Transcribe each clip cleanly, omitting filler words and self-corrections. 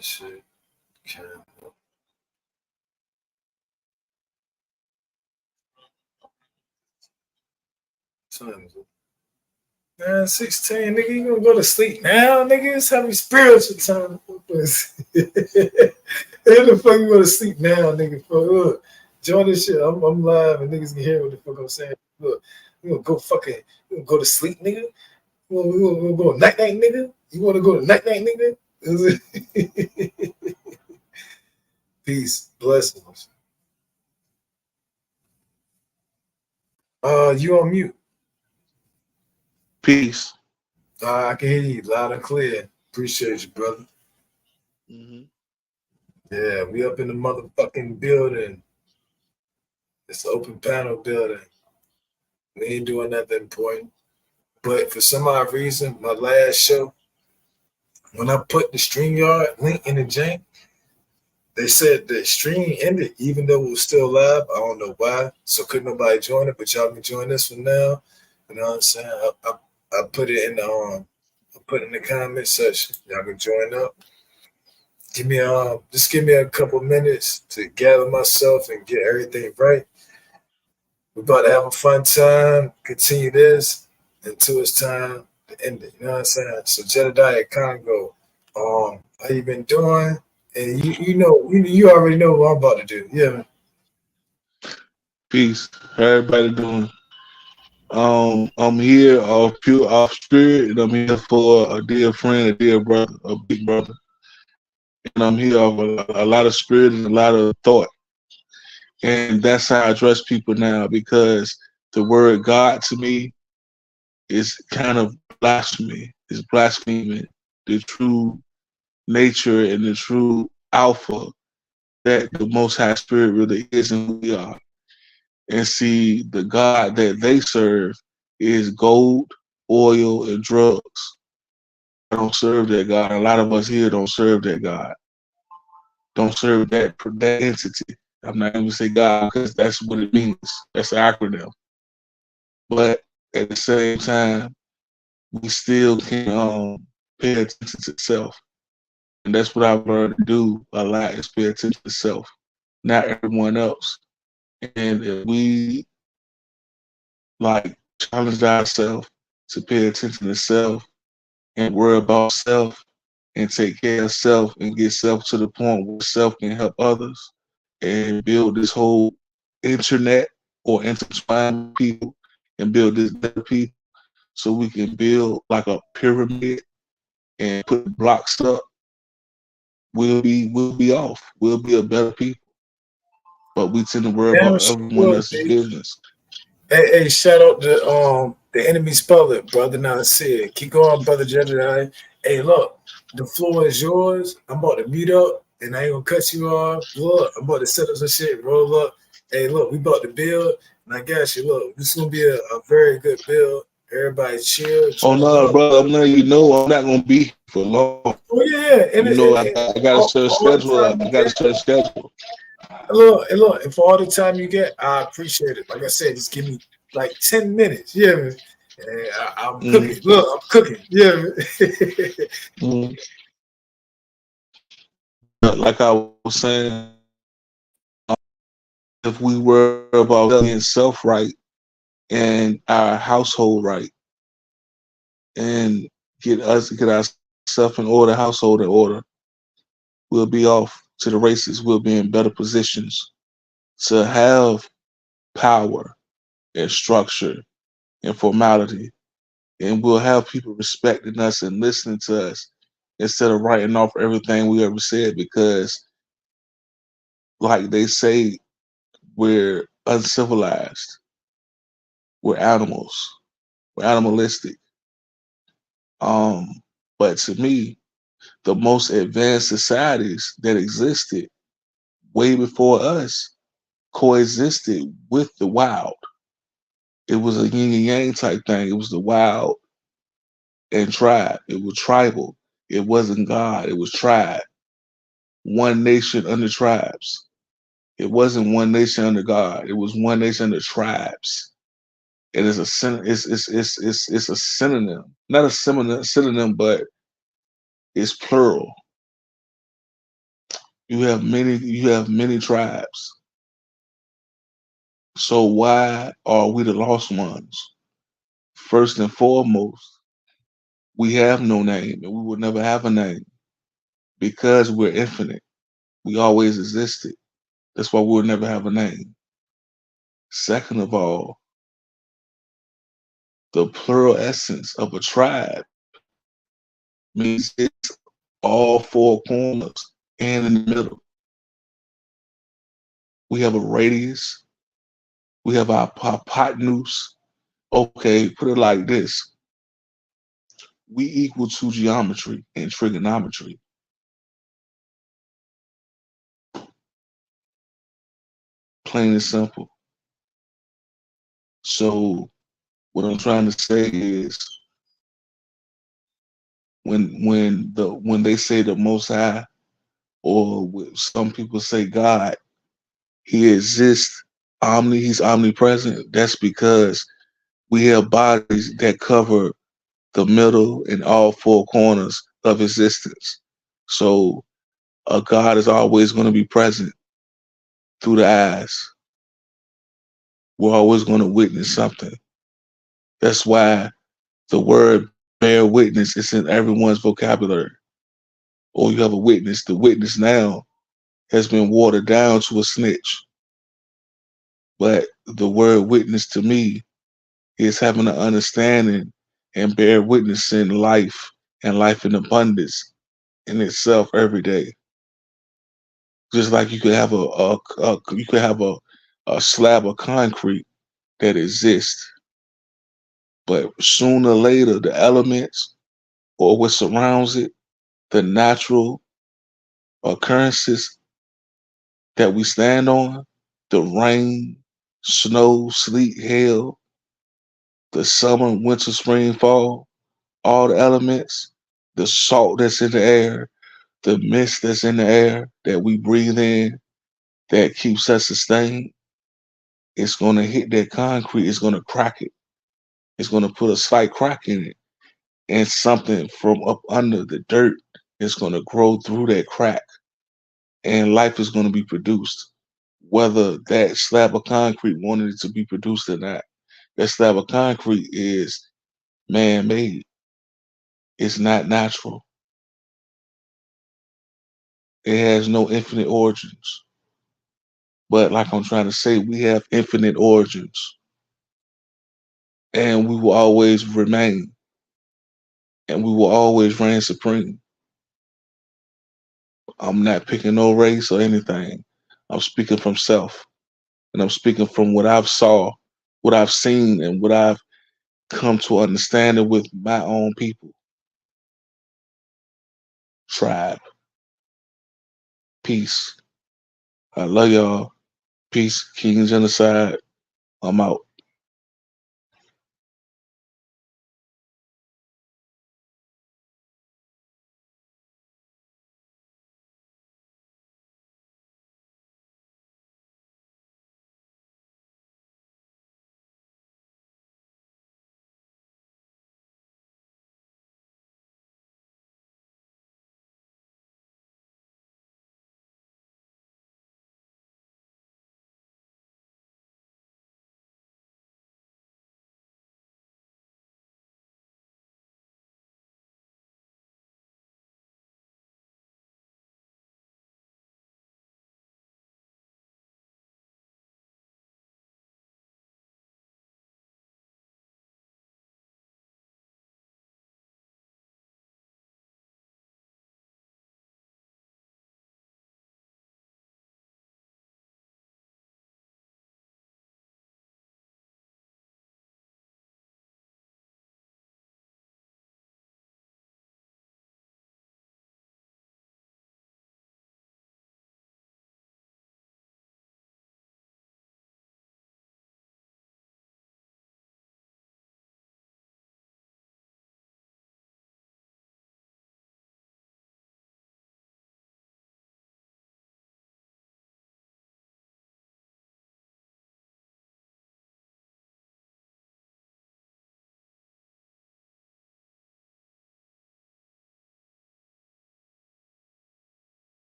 this shit. Camera. Time is it? 9:16, nigga. You gonna go to sleep now, nigga? It's having spiritual time. Who the fuck you go to sleep now, nigga? Fuck, look, join this shit. I'm live and niggas can hear what the fuck I'm saying. Look, you gonna go fucking, you gonna go to sleep, nigga? You gonna go night night, nigga? You wanna go to night night, nigga? Peace, blessings. You on mute? Peace. I can hear you loud and clear. Appreciate you, brother. Mm-hmm. Yeah, we up in the motherfucking building. It's an open panel building. We ain't doing nothing important. But for some odd reason, my last show, when I put the StreamYard link in the jank, they said the stream ended, even though it was still live. I don't know why. So couldn't nobody join it, but y'all can join this for now. You know what I'm saying? I put it in the I put it in the comment section. Y'all can join up. Just give me a couple minutes to gather myself and get everything right. We're about to have a fun time, continue this until it's time to end it. You know what I'm saying? So Jedediah Congo, how you been doing? And you already know what I'm about to do. Yeah, man. Peace. How everybody doing? I'm here off pure off spirit, and I'm here for a dear friend, a dear brother, a big brother. And I'm here off a lot of spirit and a lot of thought. And that's how I address people now, because the word God to me is kind of blasphemy. It's blaspheming the true nature and the true alpha that the Most High Spirit really is and who we are. And see, the God that they serve is gold, oil, and drugs. I don't serve that God. A lot of us here don't serve that God. Don't serve that entity. I'm not going to say God because that's what it means. That's the acronym. But at the same time, we still can pay attention to self. And that's what I've learned to do a lot, is pay attention to self, not everyone else. And if we like challenge ourselves to pay attention to self and worry about self and take care of self and get self to the point where self can help others and build this whole internet or intertwine people and build this better people, so we can build like a pyramid and put blocks up, we'll be off. We'll be a better people. But we tend to worry Damn about sure everyone will, else's B. business. Hey, shout out to the enemy spell brother Nasir. Keep going, brother Jedediah. Hey, look, the floor is yours. I'm about to mute up and I ain't gonna cut you off. Look, I'm about to set up some shit, roll up. Hey, look, we about to build, and I got you. Look, this is gonna be a very good build. Everybody chill, Oh join no, up. brother, I'm letting you know I'm not gonna be here for long. Oh yeah, and, You and, know, and I got a certain all the schedule. time I you got a get. certain schedule. Look, and for all the time you get, I appreciate it. Like I said, just give me like 10 minutes. Yeah, man. And I'm Mm, cooking. Look, I'm cooking. Yeah, man. mm. Like I was saying, if we were about getting self right and our household right, and get ourselves in order, household in order, we'll be off to the races. We'll be in better positions to have power and structure and formality, and we'll have people respecting us and listening to us instead of writing off everything we ever said, because like they say, we're uncivilized, we're animals, we're animalistic. um but to me, the most advanced societies that existed way before us coexisted with the wild. It was a yin and yang type thing. It was the wild and tribe. It was tribal. It wasn't God. It was tribe. One nation under tribes. It wasn't one nation under God. It was one nation under tribes. It is a it's a synonym, not a synonym, but it's plural. You have many tribes. So why are we the lost ones? First and foremost, we have no name and we will never have a name because we're infinite. We always existed. That's why we'll never have a name. Second of all, the plural essence of a tribe means it's all four corners and in the middle. We have a radius. We have our hypotenuse. Okay, put it like this. We equal to geometry and trigonometry. Plain and simple. So what I'm trying to say is when they say the Most High, or some people say God, He exists he's omnipresent. That's because we have bodies that cover the middle and all four corners of existence. So a God is always going to be present through the eyes. We're always going to witness something. That's why the word bear witness is in everyone's vocabulary. Or you have a witness. The witness now has been watered down to a snitch. But the word witness to me is having an understanding and bear witness in life and life in abundance in itself every day. Just like you could have a slab of concrete that exists, but sooner or later the elements or what surrounds it, the natural occurrences that we stand on, the rain, snow, sleet, hail, the summer, winter, spring, fall, all the elements, the salt that's in the air, the mist that's in the air that we breathe in, that keeps us sustained, it's going to hit that concrete, it's going to crack it. It's going to put a slight crack in it. And something from up under the dirt is going to grow through that crack. And life is going to be produced. Whether that slab of concrete wanted it to be produced or not. That slab of concrete is man made. It's not natural. It has no infinite origins. But like I'm trying to say, we have infinite origins. And we will always remain. And we will always reign supreme. I'm not picking no race or anything. I'm speaking from self. And I'm speaking from what I've saw, what I've seen, and what I've come to understanding with my own people. Tribe. Peace. I love y'all. Peace. King Genocide. I'm out.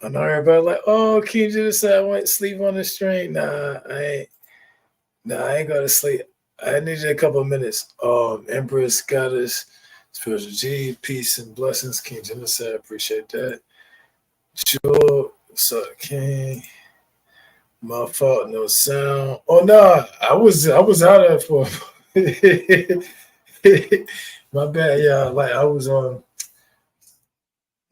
I know everybody like, oh, Keem just said I went to sleep on the stream. Nah, I ain't going to sleep. I need you a couple of minutes. Empress, Goddess, Spiritual G, peace and blessings. King Genocide, appreciate that. Sure, what's up, King? My fault, no sound. Oh no, I was out of it for my bad, y'all. Like I was on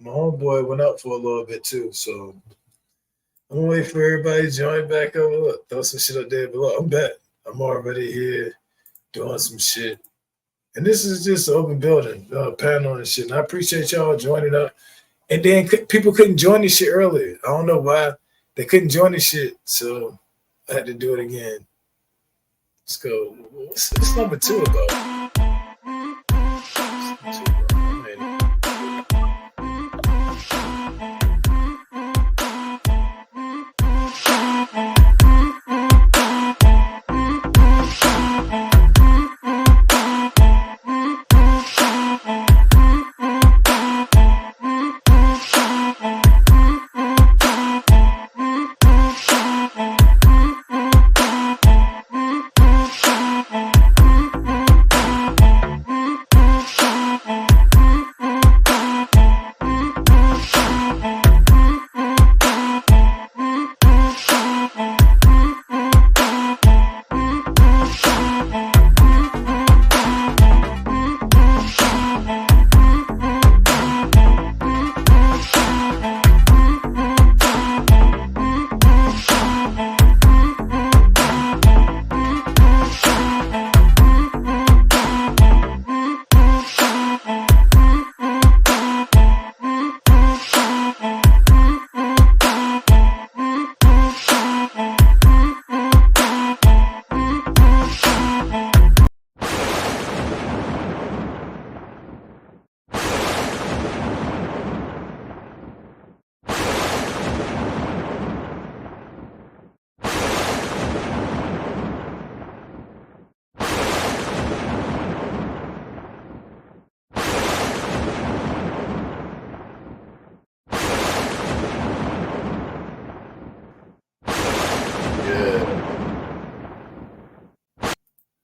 my homeboy went up for a little bit too, so I'm gonna wait for everybody to join back up. Look, throw some shit up there below. I'm back. I'm already here doing some shit. And this is just an open building, panel and shit. And I appreciate y'all joining up. And then people couldn't join this shit earlier. I don't know why they couldn't join this shit, so I had to do it again. Let's go. What's number 2 about?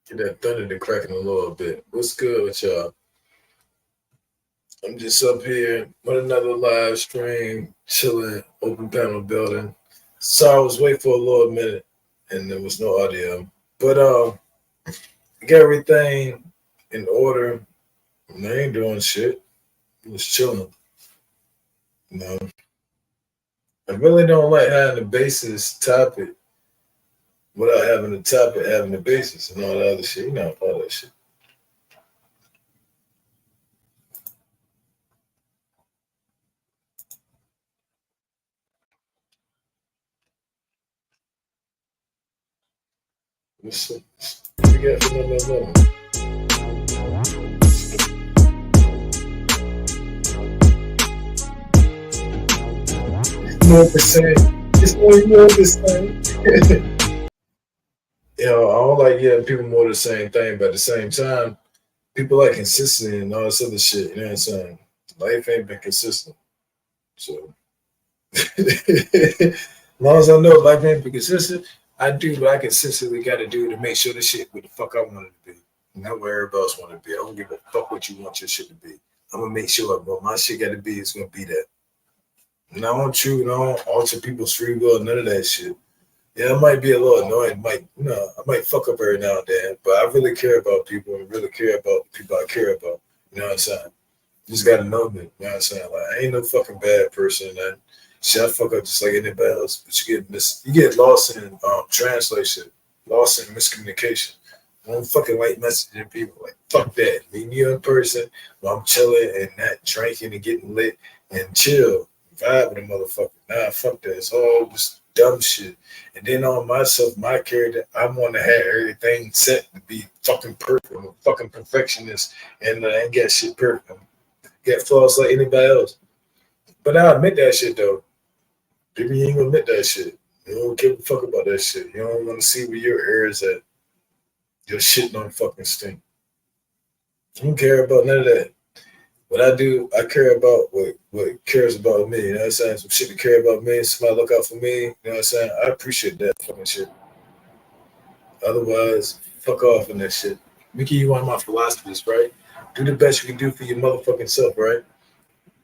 Get that thunder to cracking a little bit. What's good with y'all? I'm just up here with another live stream, chilling, open panel building. So I was waiting for a little minute and there was no audio. But I got everything in order. And I ain't doing shit. Just chilling. You know. I really don't like having the basis topic without having the topic, having the basis and all that other shit. You know, all that shit. What's up? What you got for number? More percent. It's more percent. You know, I don't like getting people more the same thing, but at the same time, people like consistency and all this other shit. You know what I'm saying? Life ain't been consistent. So as long as I know life ain't been consistent, I do what I consistently got to do to make sure the shit what the fuck I want it to be. Not where everybody else want it to be. I don't give a fuck what you want your shit to be. I'm gonna make sure what my shit got to be is gonna be that. And I don't alter people's free will, none of that shit. Yeah, it might be a little annoying. I might fuck up every now and then, but I really care about people and really care about the people I care about. You know what I'm saying? You just gotta know me. You know what I'm saying? Like I ain't no fucking bad person. And shit, I fuck up just like anybody else. But you get lost in translation, lost in miscommunication. I don't fucking like messaging people. Like fuck that. Meeting you in person while I'm chilling and not drinking and getting lit and chill. Vibe with a motherfucker. Nah, fuck that. It's all just dumb shit. And then on myself, my character, I want to have everything set to be fucking perfect. I'm a fucking perfectionist and I ain't got shit perfect. Get flaws like anybody else. But I admit that shit though. People ain't gonna admit that shit. You don't give a fuck about that shit. You don't want to see where your air is at. Your shit don't fucking stink. I don't care about none of that. what I do, I care about what cares about me. You know what I'm saying? Some shit to care about me, somebody look out for me. You know what I'm saying? I appreciate that fucking shit. Otherwise, fuck off in that shit. Mickey, you one of my philosophies, right? Do the best you can do for your motherfucking self, right?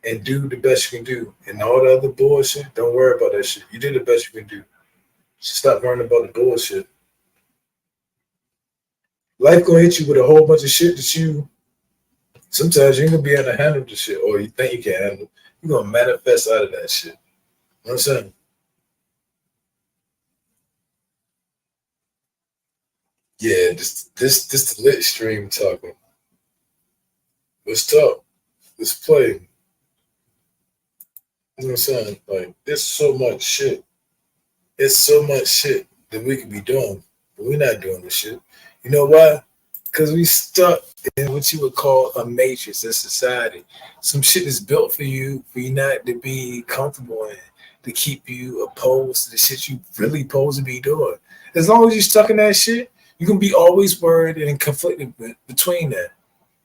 And do the best you can do. And all the other bullshit, don't worry about that shit. You did the best you can do. Stop worrying about the bullshit. Life gonna hit you with a whole bunch of shit that you sometimes you ain't gonna be able to handle the shit, or you think you can handle. You're gonna manifest out of that shit. You know what I'm saying? Yeah, this the lit stream talking. Let's talk. Let's play. You know what I'm saying? Like, there's so much shit. It's so much shit that we could be doing, but we're not doing this shit. You know why? Because we stuck in what you would call a matrix in society. Some shit is built for you not to be comfortable in, to keep you opposed to the shit you really supposed to be doing. As long as you're stuck in that shit, you can be always worried and conflicted between that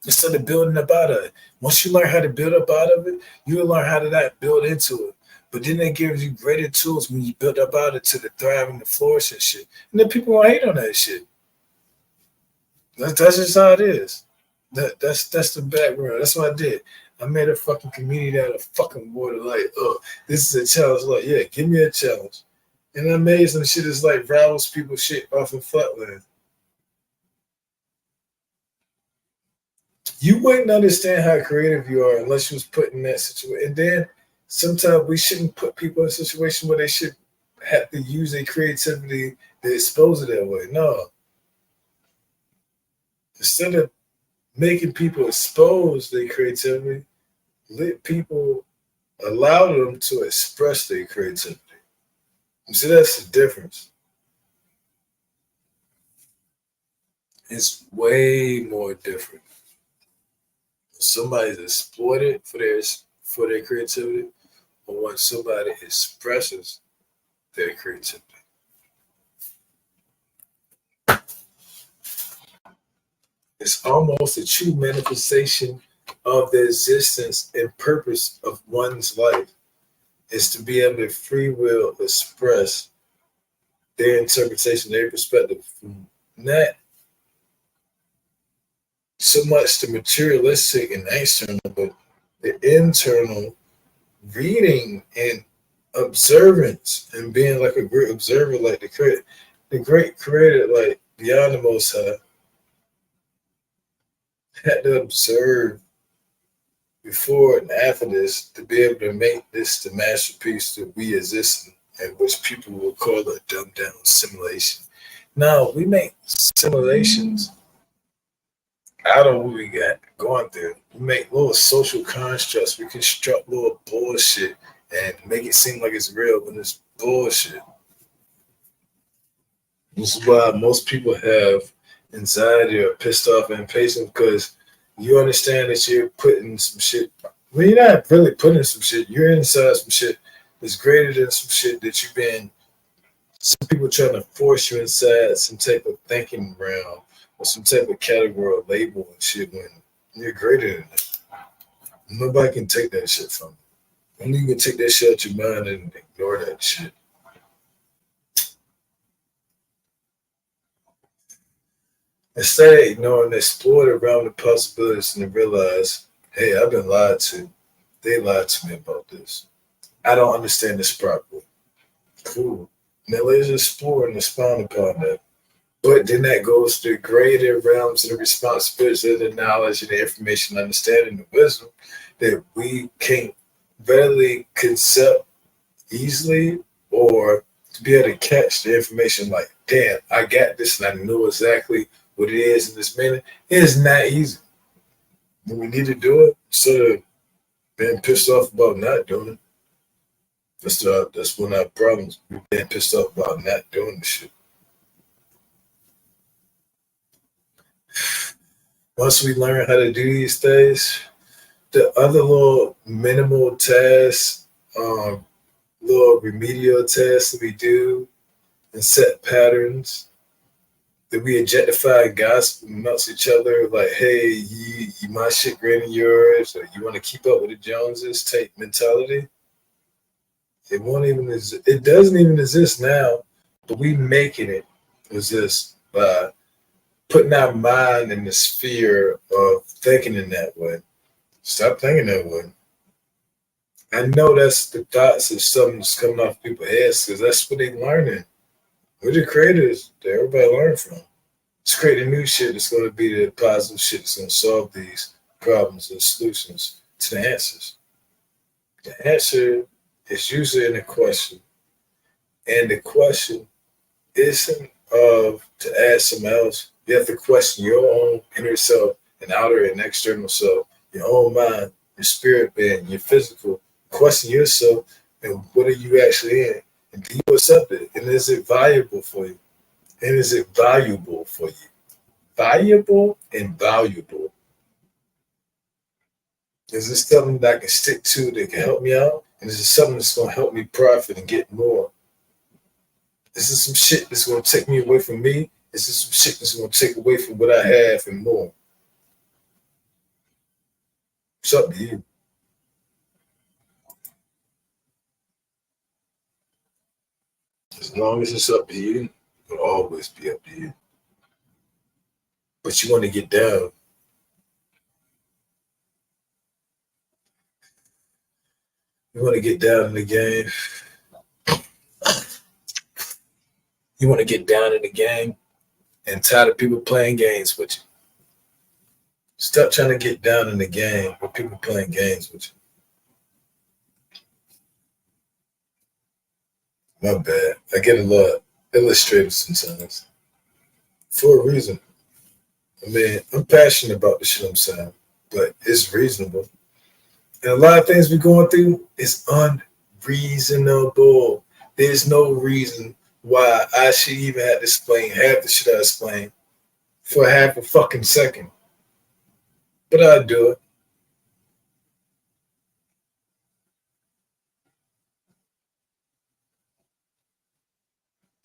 instead of building up out of it. Once you learn how to build up out of it, you will learn how to not build into it. But then it gives you greater tools when you build up out of it to the thrive and the flourish and shit. And then people won't hate on that shit. That's just how it is. That's the background. That's what I did. I made a fucking community out of fucking water. Like, oh, this is a challenge. Like, yeah, give me a challenge. And I made some shit that's like rivals people shit off of Flatland. You wouldn't understand how creative you are unless you was put in that situation. And then sometimes we shouldn't put people in a situation where they should have to use their creativity to expose it that way. No. Instead of making people expose their creativity, let people allow them to express their creativity. You see, that's the difference. It's way more different. Somebody's exploited for their creativity, or when somebody expresses their creativity. It's almost a true manifestation of the existence and purpose of one's life is to be able to free will express their interpretation, their perspective, not so much the materialistic and external, but the internal reading and observance and being like a great observer, like the great creator, like beyond the Most High, had to observe before and after this to be able to make this the masterpiece that we exist in, and which people will call a dumbed down simulation. Now we make simulations out of what we got going through. We make little social constructs. We construct little bullshit and make it seem like it's real when it's bullshit. This is why most people have anxiety or pissed off and impatient, because you understand that you're putting some shit. Well, you're not really putting some shit. You're inside some shit that's greater than some shit that you've been. Some people trying to force you inside some type of thinking realm or some type of category or label and shit when you're greater than that. Nobody can take that shit from you. Only you can take that shit out your mind and ignore that shit. Instead of ignoring, explore the realm of possibilities and realize, hey, I've been lied to. They lied to me about this. I don't understand this properly. Cool. Now let's explore and expound upon that. But then that goes to greater realms of the responsibility of the knowledge and the information, understanding, and wisdom that we can't readily concept easily, or to be able to catch the information like, damn, I got this and I know exactly what it is in this minute. It is not easy. When we need to do it, instead of being pissed off about not doing it, that's one of our problems. We're being pissed off about not doing the shit. Once we learn how to do these things, the other little minimal tasks, little remedial tasks that we do and set patterns, that we objectify gossip amongst each other, like, hey, you my shit greater than yours, or you want to keep up with the Joneses type mentality. It won't even exist. It doesn't even exist now, but we making it exist by putting our mind in the sphere of thinking in that way. Stop thinking that way. I know that's the thoughts of something that's coming off people's heads because that's what they're learning. We're the creators that everybody learn from. Let's create a new shit that's going to be the positive shit that's going to solve these problems and solutions to the answers. The answer is usually in a question. And the question isn't of to ask someone else. You have to question your own inner self and outer and external self, your own mind, your spirit being, your physical. Question yourself and what are you actually in? And do you accept it? And is it valuable for you? And is it valuable for you? Valuable and valuable. Is this something that I can stick to that can help me out? And is it something that's going to help me profit and get more? Is this some shit that's going to take me away from me? Is this some shit that's going to take away from what I have and more? It's up to you. As long as it's up to you, it'll always be up to you. But you want to get down. You want to get down in the game. You want to get down in the game and tired of people playing games with you. Stop trying to get down in the game with people playing games with you. My bad. I get a lot illustrated sometimes. For a reason. I mean, I'm passionate about the shit I'm saying, but it's reasonable. And a lot of things we're going through is unreasonable. There's no reason why I should even have to explain half the shit I explain for half a fucking second. But I do it.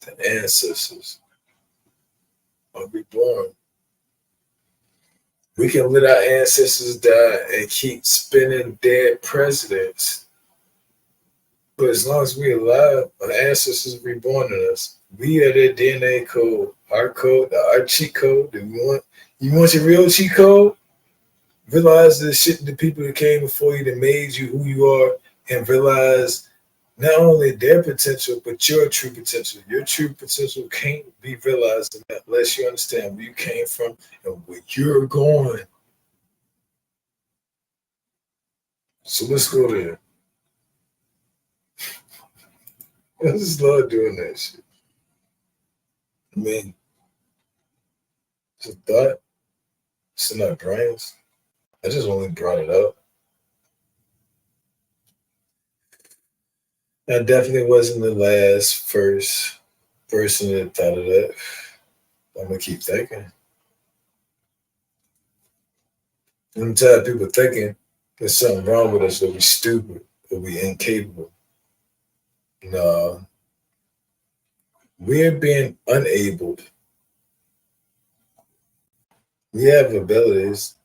The ancestors are reborn. We can let our ancestors die and keep spinning dead presidents. But as long as we're alive, our ancestors are reborn in us. We are their DNA code, our cheat code that we want. You want your real cheat code? Realize the shit, the people that came before you that made you who you are, and realize not only their potential, but your true potential. Your true potential can't be realized unless you understand where you came from and where you're going. So let's go there. I just love doing that shit. I mean, it's a thought. It's in our brains. I just only brought it up. I definitely wasn't the first person that thought of that. I'm gonna keep thinking. I'm tired of people thinking there's something wrong with us, or we stupid, or we incapable. No, we're being unabled. We have abilities.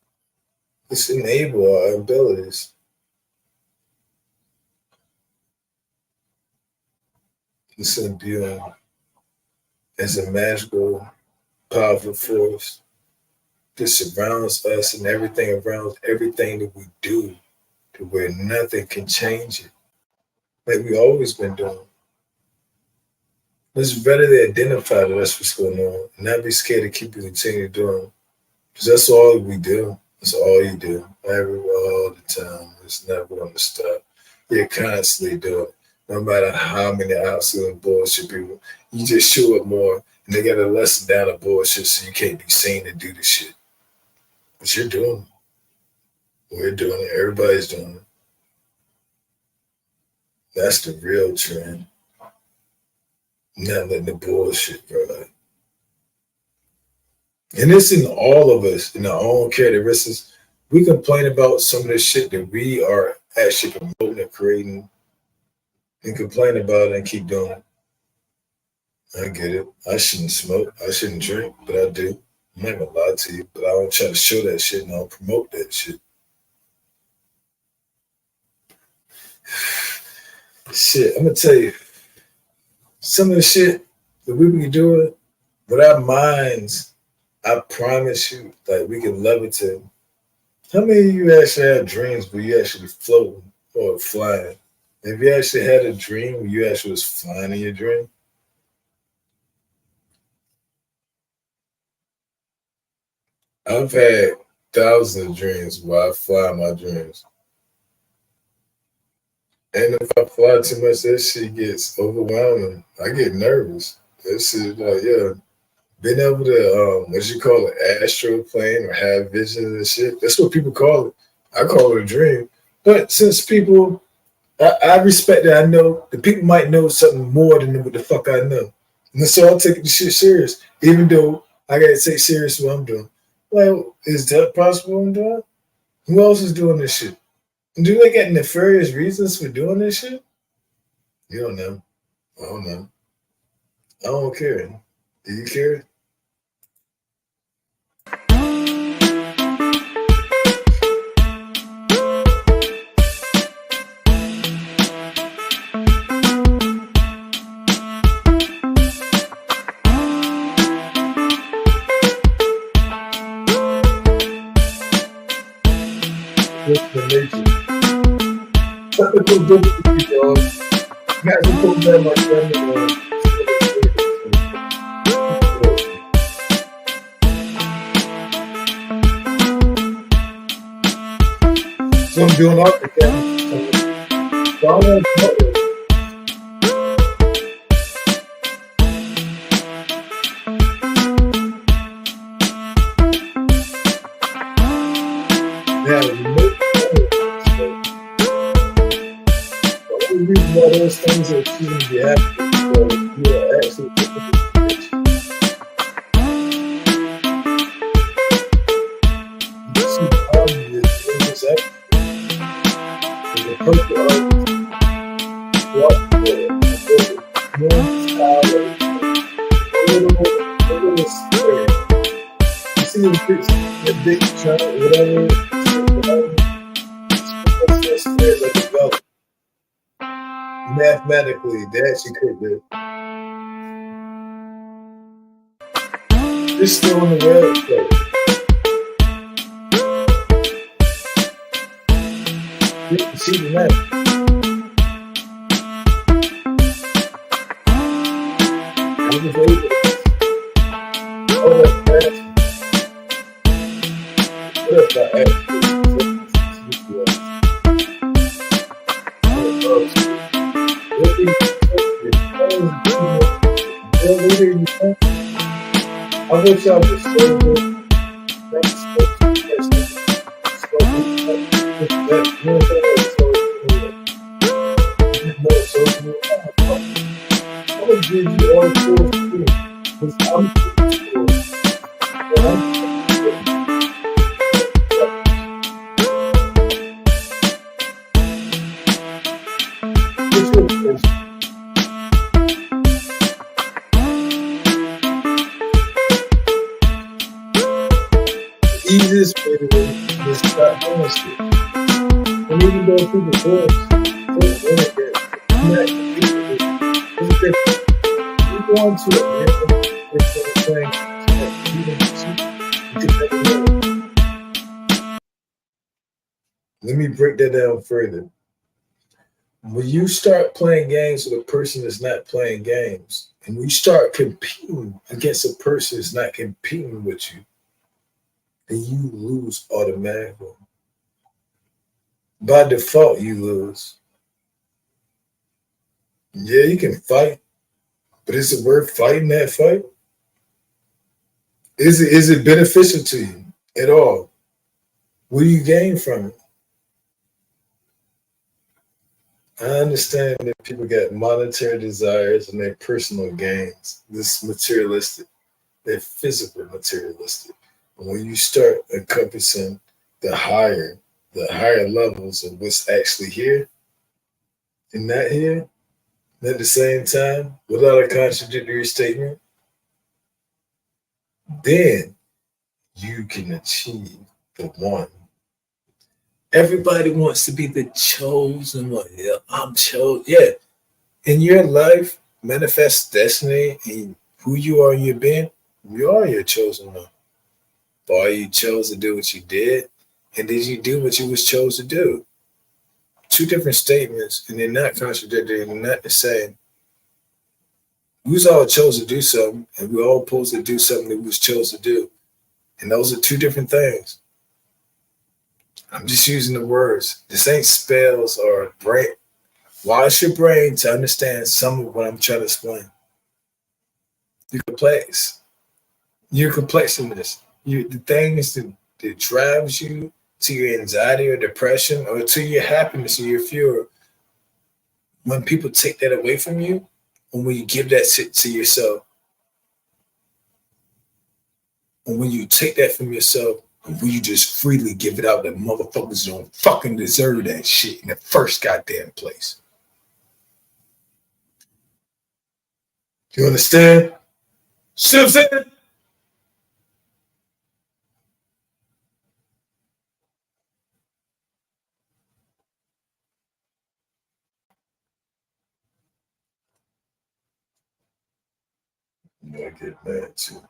Let's enable our abilities. Let's imbue them as a magical, powerful force that surrounds us and everything around everything that we do, to where nothing can change it, like we always been doing. Let's readily identify that that's what's going on and not be scared to keep continuing doing, because that's all we do. That's all you do, all the time. It's never going to stop. You're constantly doing it. No matter how many outside bullshit people, you just show up more and they got to lessen down the bullshit so you can't be seen to do the shit. But you're doing it. We're doing it. Everybody's doing it. That's the real trend. Not letting the bullshit ride. And it's in all of us, in our own characteristics. We complain about some of the shit that we are actually promoting and creating, and complain about it and keep doing it. I get it. I shouldn't smoke. I shouldn't drink, but I do. I'm not gonna lie to you, but I don't try to show that shit and I don't promote that shit. Shit, I'm gonna tell you some of the shit that we be doing with our minds. I promise you, like we can levitate. How many of you actually have dreams where you actually floating or flying? Have you actually had a dream where you actually was flying in your dream? I've had thousands of dreams where I fly my dreams. And if I fly too much, that shit gets overwhelming. I get nervous. That shit, like, yeah. Being able to, what you call it, astral plane or have visions and shit. That's what people call it. I call it a dream. But since people, I respect that I know the people might know something more than what the fuck I know. And so I'll take the shit serious, even though I gotta take serious what I'm doing. Well, is that possible I'm doing? Who else is doing this shit? Do they get nefarious reasons for doing this shit? You don't know. I don't know. I don't care. Do you care? Explanation. Technical difficulty, dog. Got to put that my camera. So I'm doing off the camera. So I'm reason why those things are choosing to be happening because you are actually you see the problem is in this action. And the purpose of what the one style a little scary. You see the fix the big chunk, whatever, it's scared like a develop. Mathematically, they actually could do. It's still on the website. You can see the map. I was able to. Oh, that's fast. What if I actually I wish I was so good. I would give you all four free because I'm easiest way to do it is start doing shit. And even though people do it, it's different. You go into it, it's playing, let me break that down further. When you start playing games with a person that's not playing games, and we start competing against a person that's not competing with you, then you lose automatically. By default, you lose. Yeah, you can fight, but is it worth fighting that fight? Is it beneficial to you at all? What do you gain from it? I understand that people got monetary desires and their personal gains. This materialistic, they're physical materialistic. And when you start encompassing the higher levels of what's actually here and not here, And at the same time, without a contradictory statement, then you can achieve the one. Everybody wants to be the chosen one. Yeah, I'm chosen. Yeah. In your life, manifest destiny and who you are in your being, you are your chosen one. Why you chose to do what you did, and did you do what you was chose to do? Two different statements, and they're not contradictory, they're not the same. We was all chose to do something, and we all supposed to do something that we was chose to do. And those are two different things. I'm just using the words. This ain't spells or brain. Wash your brain to understand some of what I'm trying to explain. You're complex. You're complex in this. The things that drives you to your anxiety or depression or to your happiness or your fear, when people take that away from you, and when you give that shit to yourself, and when you take that from yourself, and when you just freely give it out, that motherfuckers don't fucking deserve that shit in the first goddamn place. You understand? See what I'm saying? I get mad too.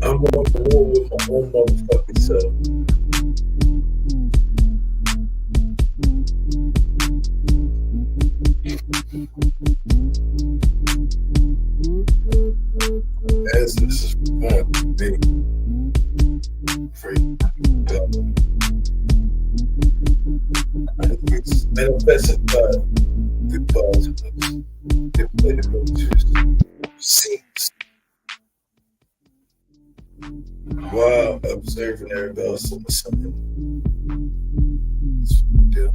I'm on the war with my own motherfucking self. As this is going to be free. It's manifested by the positives, diplomatic motives, scenes, while observing everybody else on the something. That's what we do.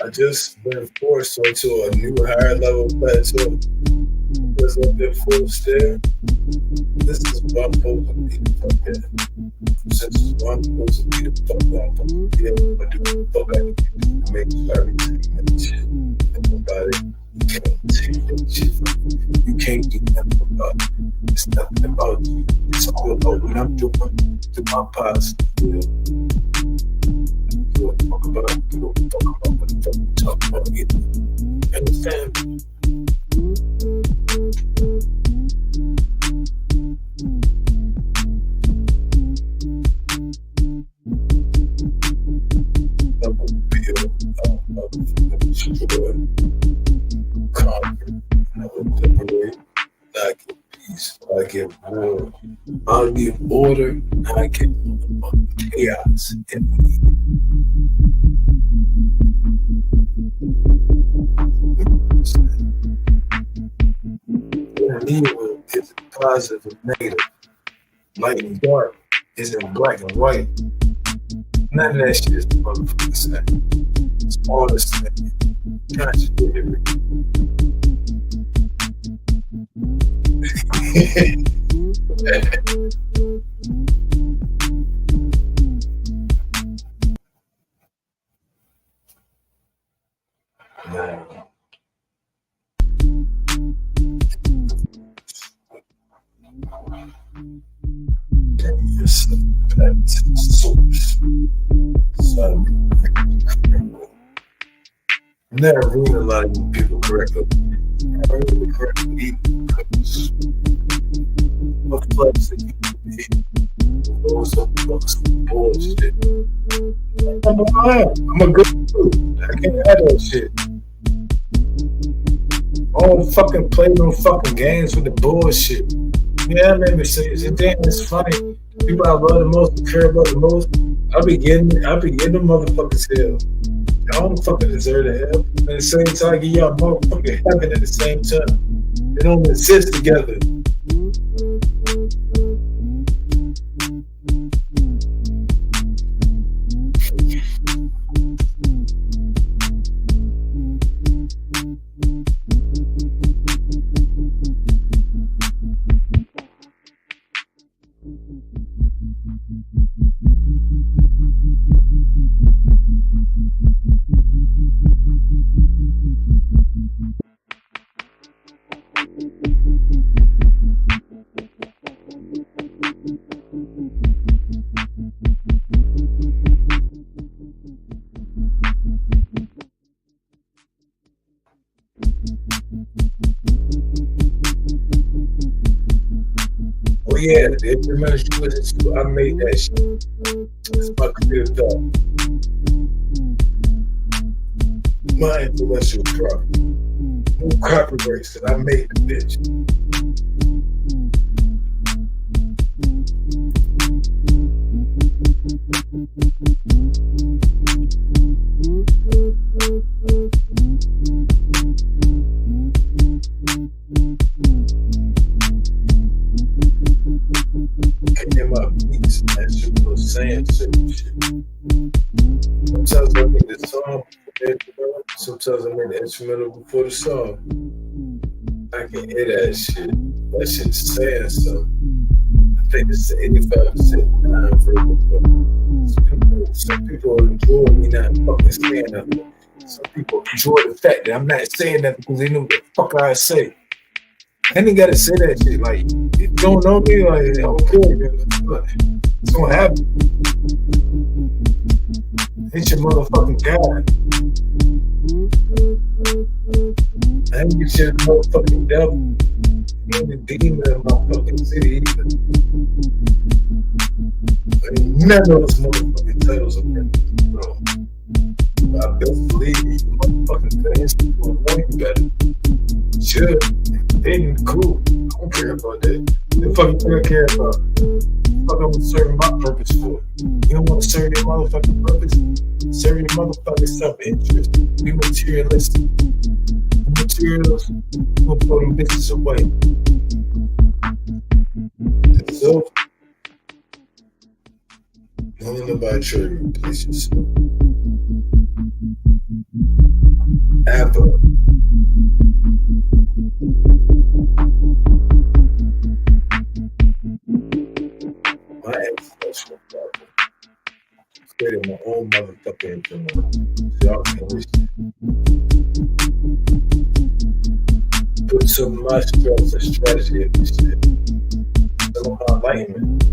I just been forced onto a new higher level plateau because I've been forced there. This is what I'm supposed to be the fuck at. This is what I'm supposed to be the fuck at. I'm supposed to be able to do the fuck I can do to make sure everything that shit. And nobody can't take that shit from you. You can't do nothing about it. It's nothing about you. It's all about what I'm doing to my positive will. Give a fuck about it. Give a fuck about what the fuck we talk about it. Understand? I will feel conquer. I will liberate. I get peace. I get get more. I'll give order, and I get chaos in me. Neither is positive and negative. Light and dark isn't black and white. None of that shit is the motherfucking same. It's all the same. Contradictory. Never read a lot of you people correctly. Never really correctly either. What place that you be? Those are bullshit. I'm a good dude. I can't have that shit. I don't fucking play no fucking games with the bullshit. Yeah, I made mistakes. And damn, it's funny. People I love the most, care about the most, I be getting them motherfuckers hell. Y'all don't fucking deserve the hell. At the same time, I give y'all motherfucking heaven at the same time. They don't exist together. Oh yeah, the information was I made that shit. It's my career thought. My intellectual property. No copyrights that I made the bitch. In my beats, man, she was saying certain shit. Sometimes I make the song before the instrumental. Sometimes I make the instrumental before the song. I can hear that shit. That shit's saying something. I think it's 85% non-verbal. Some people enjoy me not fucking saying nothing. Some people enjoy the fact that I'm not saying nothing because they know what the fuck I say. I ain't gotta say that shit. Like, if you don't know me, like, okay, man, it's gonna happen. It's your motherfucking guy. I ain't get your motherfucking devil. You ain't the demon in my fucking city either. I ain't none of those motherfucking titles are meant to bro. I best believe you motherfucking fans will know you better. Should. They ain't cool. I don't care about that. The fuck you care about? Fuck I'm serving my purpose for. You don't want to serve your motherfucking purpose? Serve your motherfucking self-interest. Be materialistic. Materials will throw them bitches away. So, don't nobody try to replace yourself. Ever. My ancestral problem. Created my own motherfucking implement. Y'all can listen. Put some of my stress and strategy in this shit. Some of my enlightenment.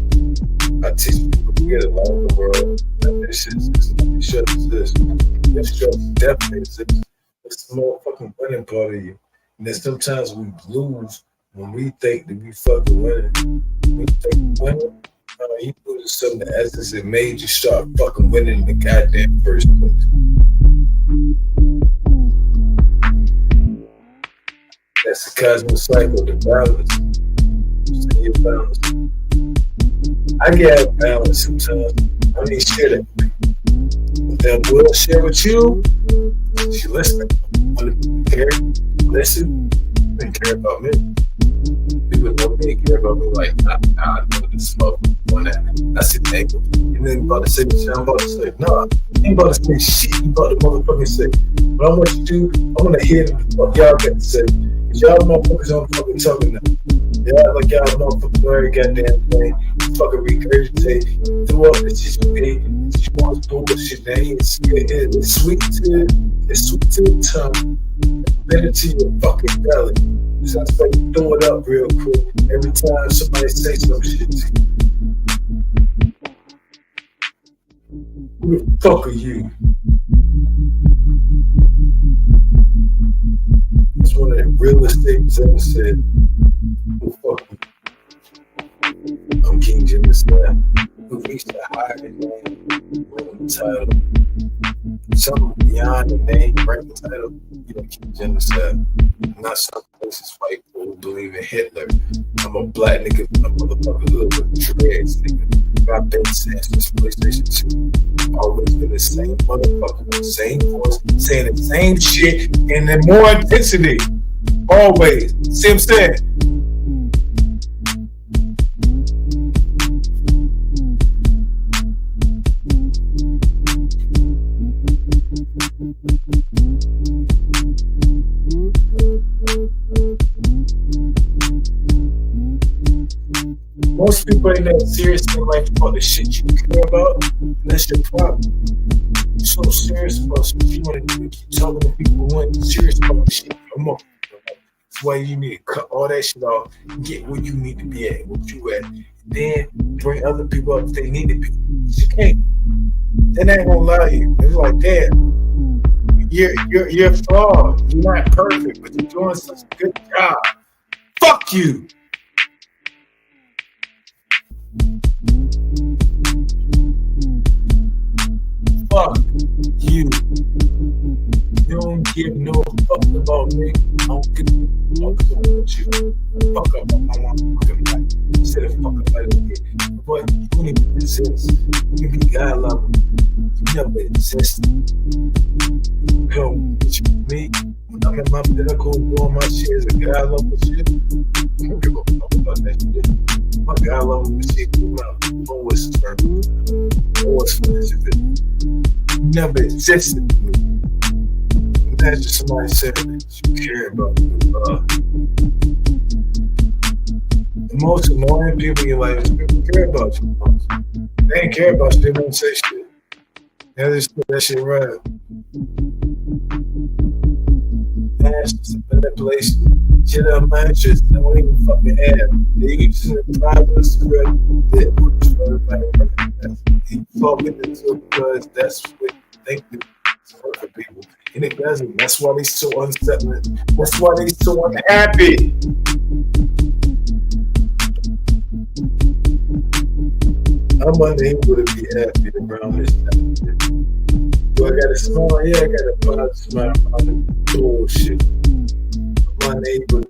I teach people to get along the world. And this shit is this. This stress definitely exists. It's the motherfucking winning part of you. And then sometimes we lose when we think that we fucking winning. We think winning. You lose something the essence that made you start fucking winning in the goddamn first place. That's the cosmic cycle, the balance. say you're balanced. I get out of balance sometimes. I mean, shit. If that will share with you, she listening. Want to care, listen, and care about me. People know me and care about me like, I know this motherfucker on that. That's the thing. You ain't about to say the shit I'm about to say. No, you ain't about to say shit you about to motherfucking say. What I want you to do, I want to hear what y'all got to say. Cause y'all motherfuckers don't fucking talking now. Y'all like y'all motherfucking every goddamn thing. Fucking regurgitate. Throw up the shit you made. She wants bullshit, man. It's sweet to the tongue. Bitter to your fucking belly. So I start to throw it up real quick every time somebody say some shit to you. Who the fuck are you? That's one of the realest things ever said. Who the fuck are you? I'm King Jim Slap. Who reached the higher name, winning title. Something beyond the name, right? The title. You know, King Jim Slap. Not some places white people who believe in Hitler. I'm a black nigga from a motherfucker hood with dreads, nigga. I've been since this PlayStation 2. Always been the same motherfucker, the same voice, saying the same shit, and then more intensity. Always. See what I'm saying? Most people ain't that serious in life about the shit you care about, and that's your problem. You're so serious about shit you want to do, keep talking to people who ain't serious about the shit. Come on. That's why you need to cut all that shit off and get where you need to be at, what you at. Then bring other people up if they need to be. You can't. Then they ain't gonna allow you. It's like, damn, you're flawed. You're not perfect, but you're doing such a good job. Fuck you. Fuck you. You don't give no fuck about me. I don't give a fuck about you. Fuck up on my fucking life. Instead of fucking life again. But you don't even exist. You be God level. You never exist. Yo, what you me? When I'm in my pinnacle doing my shit as a God level shit, I don't give a fuck about that shit. My God level shit came out. Always firm. Always firm. Never existed to me. Imagine somebody said that you care about me. The most annoying people in your life is people who care about you. They ain't care about you, they won't say shit. They just put that shit right. That's just a manipulation. Shit up my interest, they don't even fucking have. They using the private script that works for everybody. You fucking into it because that's what they think it's work for people. And it doesn't. That's why they so unsettling. That's why they so unhappy. I'm unable to be happy around this time. Do I got a smile? Yeah, I got a positive smile about the bullshit. I'm unable.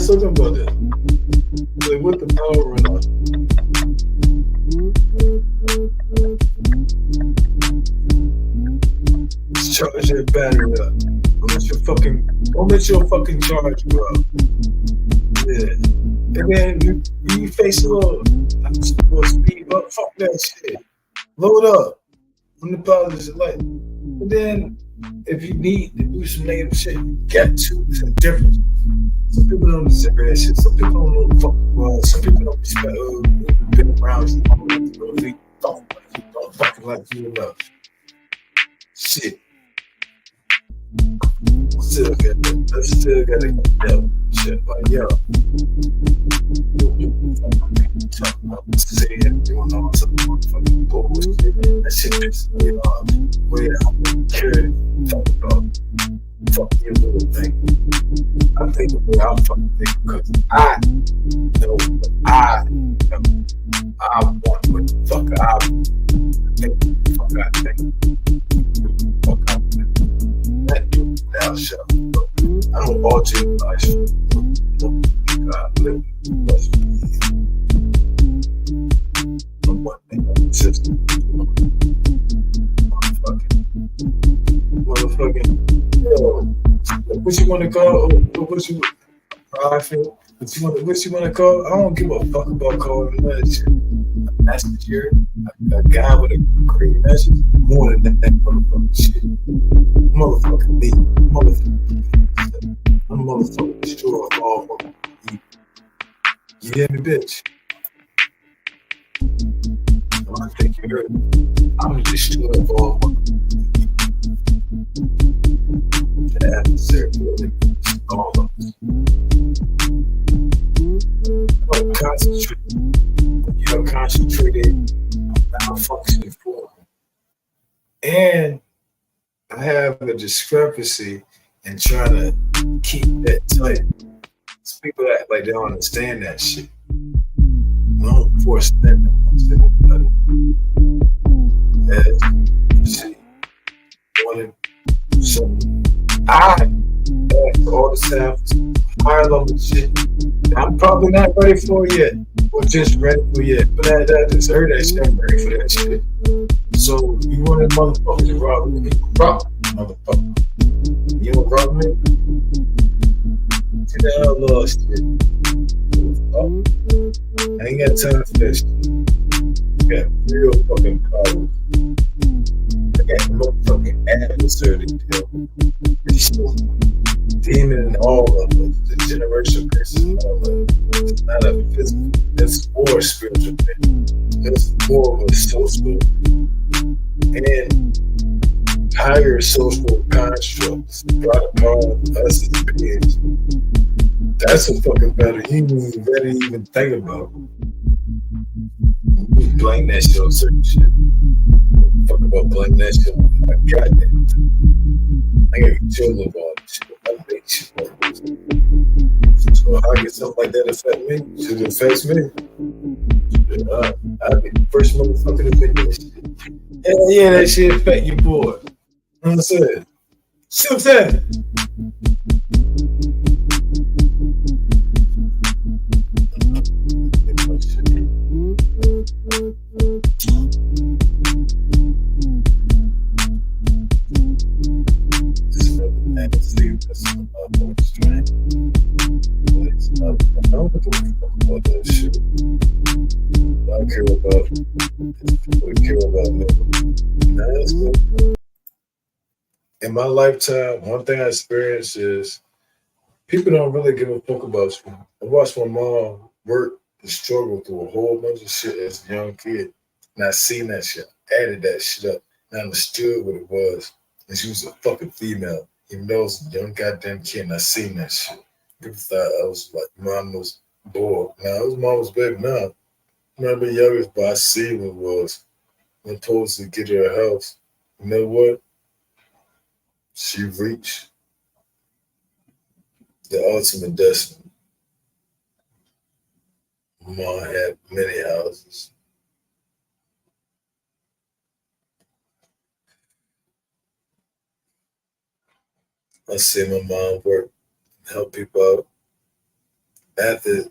was talking about that. Like, what the power run on? Charge your battery up. Don't let your fucking charge go up. Yeah. And then you face a little speed up. Fuck that shit. Load up on the positive light. And then if you need to do some negative shit, get to. It's a difference. Some people don't deserve that shit. Some people don't know the fuck well. Some people don't respect been around you. Don't fucking like you enough. Shit. Still got that shit. Like, yo. Talking about saying, doing all some fucking bullshit. That shit pisses me off. Where I'm security. Talk about fuck your little thing. I think the way I fucking think because I know what I know. I want what the fuck I think. Fuck I think. Fuck I think. That dude now shut up. I don't alter your life. God live system. Motherfucking, yo, what you want to call? What you? I feel. What you want to call? I don't give a fuck about calling that shit. A messenger, a guy with a great message, more than that motherfucking shit. Motherfucking me, I'm motherfucking destroy all of you. You hear me, bitch? I think you heard me. I'm destroy all of the adversary, all of us. You're concentrated, malfunctioning for. And I have a discrepancy in trying to keep that tight. Some people act like they don't understand that shit. I don't force them to understand better. As see, wanted something. I ask all the staff, higher level shit. I'm probably not ready for it yet, or just ready for it yet. But I just heard that shit. I'm ready for that shit. So you want a motherfucker to rob me? Rob me, motherfucker. You don't rob me? See the hell lost shit. I ain't got time for that shit. I got real fucking problems. I got motherfucking adversary to deal with. Demon in all of us, the generational curse in all of us. It's not a physical, it's more spiritual thing. It's more of a social and higher social constructs brought upon us as beings. That's a fucking better. You ain't ready to even think about. You blame that shit on certain shit. Fuck about blame that shit on my goddamn time. I gotta chill with all this shit. I make shit like this. So how can something like that affect me? Should it affect me? I'd be the first motherfucker to make that shit. Hell yeah, that shit affect your boy. You know what I'm saying? See what I'm saying? In my lifetime, one thing I experienced is people don't really give a fuck about you. I watched my mom work and struggle through a whole bunch of shit as a young kid. And I seen that shit, added that shit up, and I understood what it was. And she was a fucking female, even though I was a young goddamn kid, and I seen that shit. People thought I was like, mom was bored. Nah, I was mama's baby now. I remember youngest, but I seen what it was. I'm supposed to get her a house. You know what? She reached the ultimate destiny. Mom had many houses. I see my mom work, help people out. after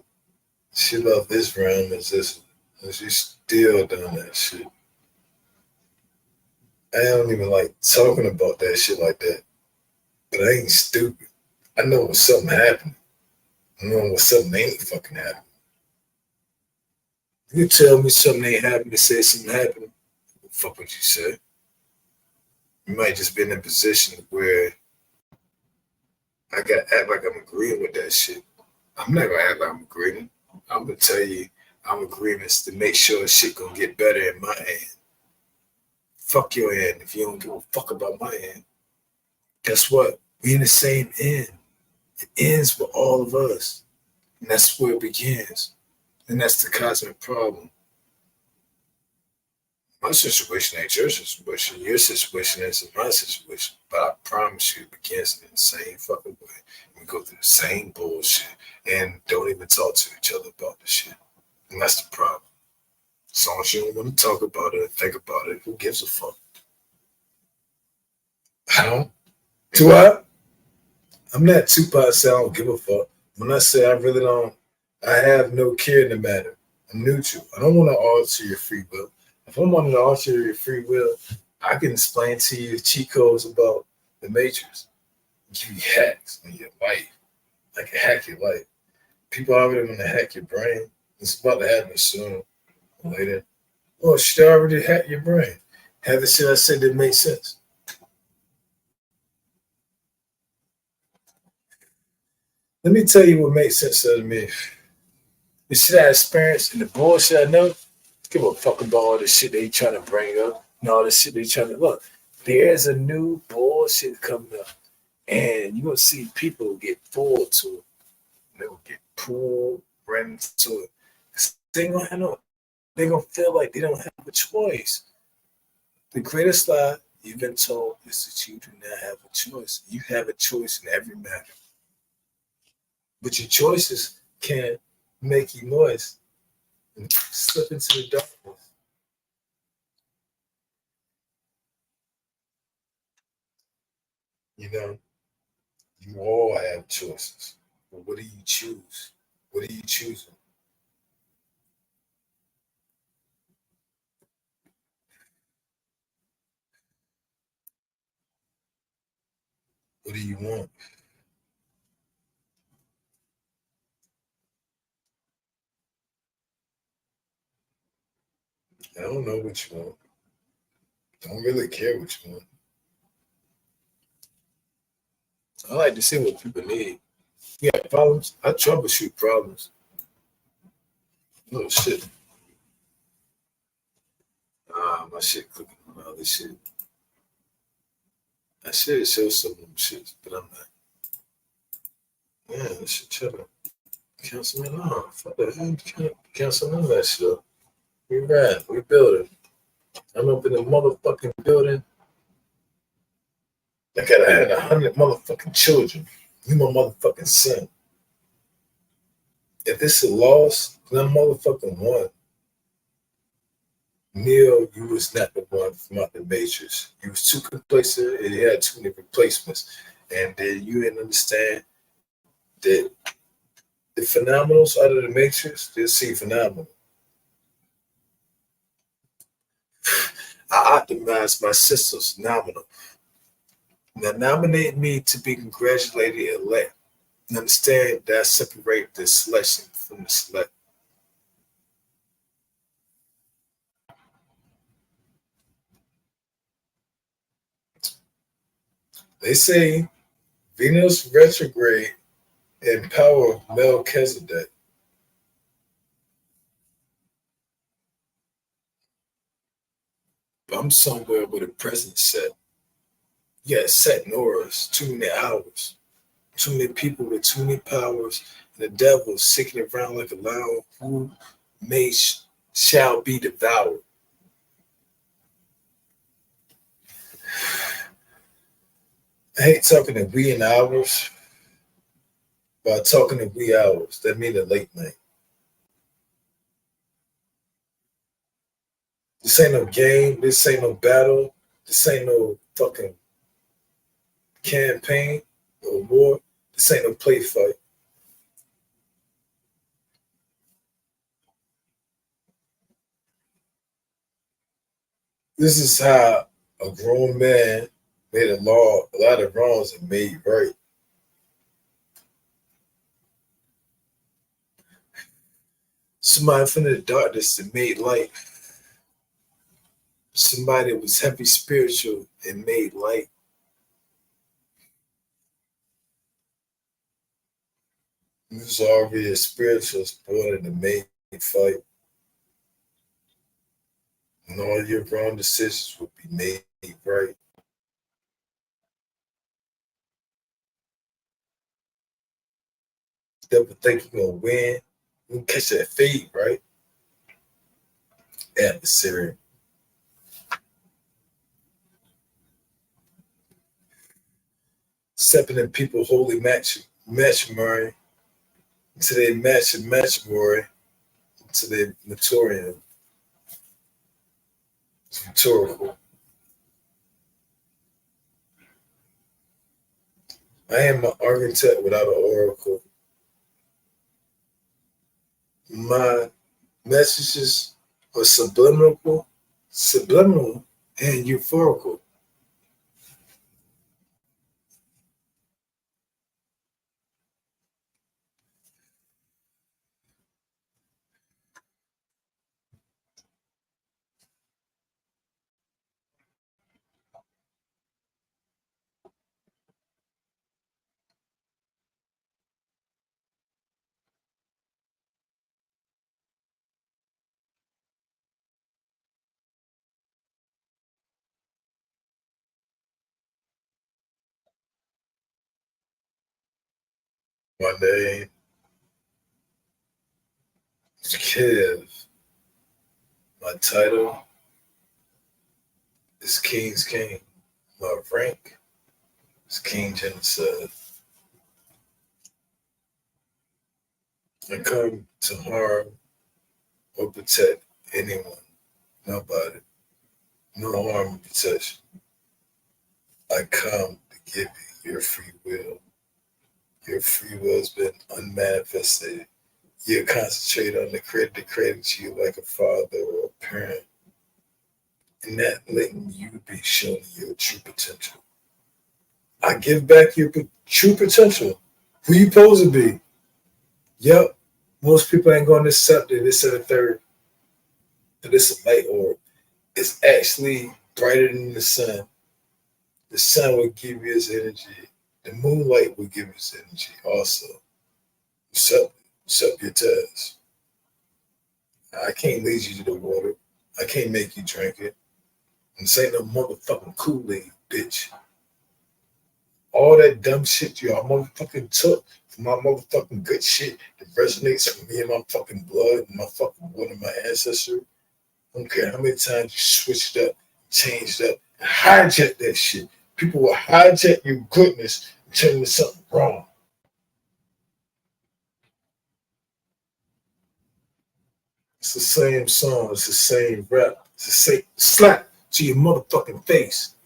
she left this realm, is this, and she's still doing that shit. I don't even like talking about that shit like that. But I ain't stupid. I know when something happened. I know when something ain't fucking happening. You tell me something ain't happening, say something happened, what the fuck would you say? You might just be in a position where I gotta act like I'm agreeing with that shit. I'm not gonna act like I'm agreeing. I'm gonna tell you I'm agreeing to make sure shit gonna get better in my end. Fuck your end if you don't give a fuck about my end. Guess what? We in the same end. It ends with all of us. And that's where it begins. And that's the cosmic problem. My situation ain't your situation. Your situation isn't my situation. But I promise you it begins in the same fucking way. We go through the same bullshit and don't even talk to each other about the shit. And that's the problem. As long as you don't want to talk about it or think about it, who gives a fuck? How? Do I? I'm not Tupac, so I don't give a fuck. When I say I really don't, I have no care in the matter. I'm neutral. I don't want to alter your free will. If I wanted to alter your free will, I can explain to you cheat codes about the Matrix. Give you hacks in your life. I can hack your life. People already want to hack your brain. It's about to happen soon or later. Well, shit, I already hacked your brain. Have the shit I said that make sense. Let me tell you what makes sense to me. The shit I experienced and the bullshit I know, give a fuck about all the shit they trying to bring up and all the shit they trying to look. There's a new bullshit coming up, and you're gonna see people get pulled to it. They will get pulled right into it. They gonna have no, they gonna feel like they don't have a choice. The greatest lie you've been told is that you do not have a choice. You have a choice in every matter. But your choices can make you noise and slip into the darkness. You know, you all have choices. But what do you choose? What are you choosing? What do you want? I don't know what you want. Don't really care what you want. I like to see what people need. You got problems? I troubleshoot problems. Oh shit. My shit clicking on all this shit. I should show some of them shits, but I'm not. Yeah, this shit chilling. Cancel it off. Fuck that. Cancel none of that shit. We ride. We building. I'm up in the motherfucking building. I gotta have 100 motherfucking children. You my motherfucking son. If this is a loss, then I'm motherfucking one. Neil, you was not the one from out the Matrix. You was too complacent and you had too many replacements. And then you didn't understand that the phenomenals out of the Matrix, they'll see phenomenal. I optimized my system's phenomenal. Now nominate me to be congratulated elect. And understand that I separate the selection from the select. They say Venus retrograde in power of Melchizedek. I'm somewhere where the present set. You got set auras, too many hours, too many people with too many powers, and the devil sicking around like a lion who may shall be devoured. I hate talking in we and hours, but talking in wee hours, that means a late night. This ain't no game, this ain't no battle, this ain't no fucking campaign or war, this ain't no play fight. This is how a grown man made a lot of wrongs and made right. Somebody from the darkness and made light. Somebody that was heavy spiritual and made light. You was already a spiritualist born in the main fight. And all your wrong decisions would be made right. Never think you're gonna win. You can catch that fade, right? Adversary. Stepping in people holy matrimony until they match in matrimony until they mature. It's rhetorical. I am an architect without an oracle. My messages are subliminal and euphorical. My name is Kev. My title is King's King. My rank is King Genocide. I come to harm or protect anyone, nobody. No harm or protection. I come to give you your free will. Your free will has been unmanifested. You concentrate on the credit that credits you like a father or a parent, and not letting you be shown your true potential. I give back your true potential. Who you supposed to be? Yep. Most people ain't going to accept it. It's a third. But it's a light orb. It's actually brighter than the sun. The sun will give you its energy. The moonlight will give you its energy also. Accept your test. I can't lead you to the water. I can't make you drink it. And say no motherfucking Kool-Aid, bitch. All that dumb shit y'all motherfucking took from my motherfucking good shit that resonates with me and my fucking blood and my fucking blood and my ancestry. I don't care how many times you switched up, changed up, and hijacked that shit. People will hijack your goodness and turn into something wrong. It's the same song, it's the same rap, it's the same slap to your motherfucking face.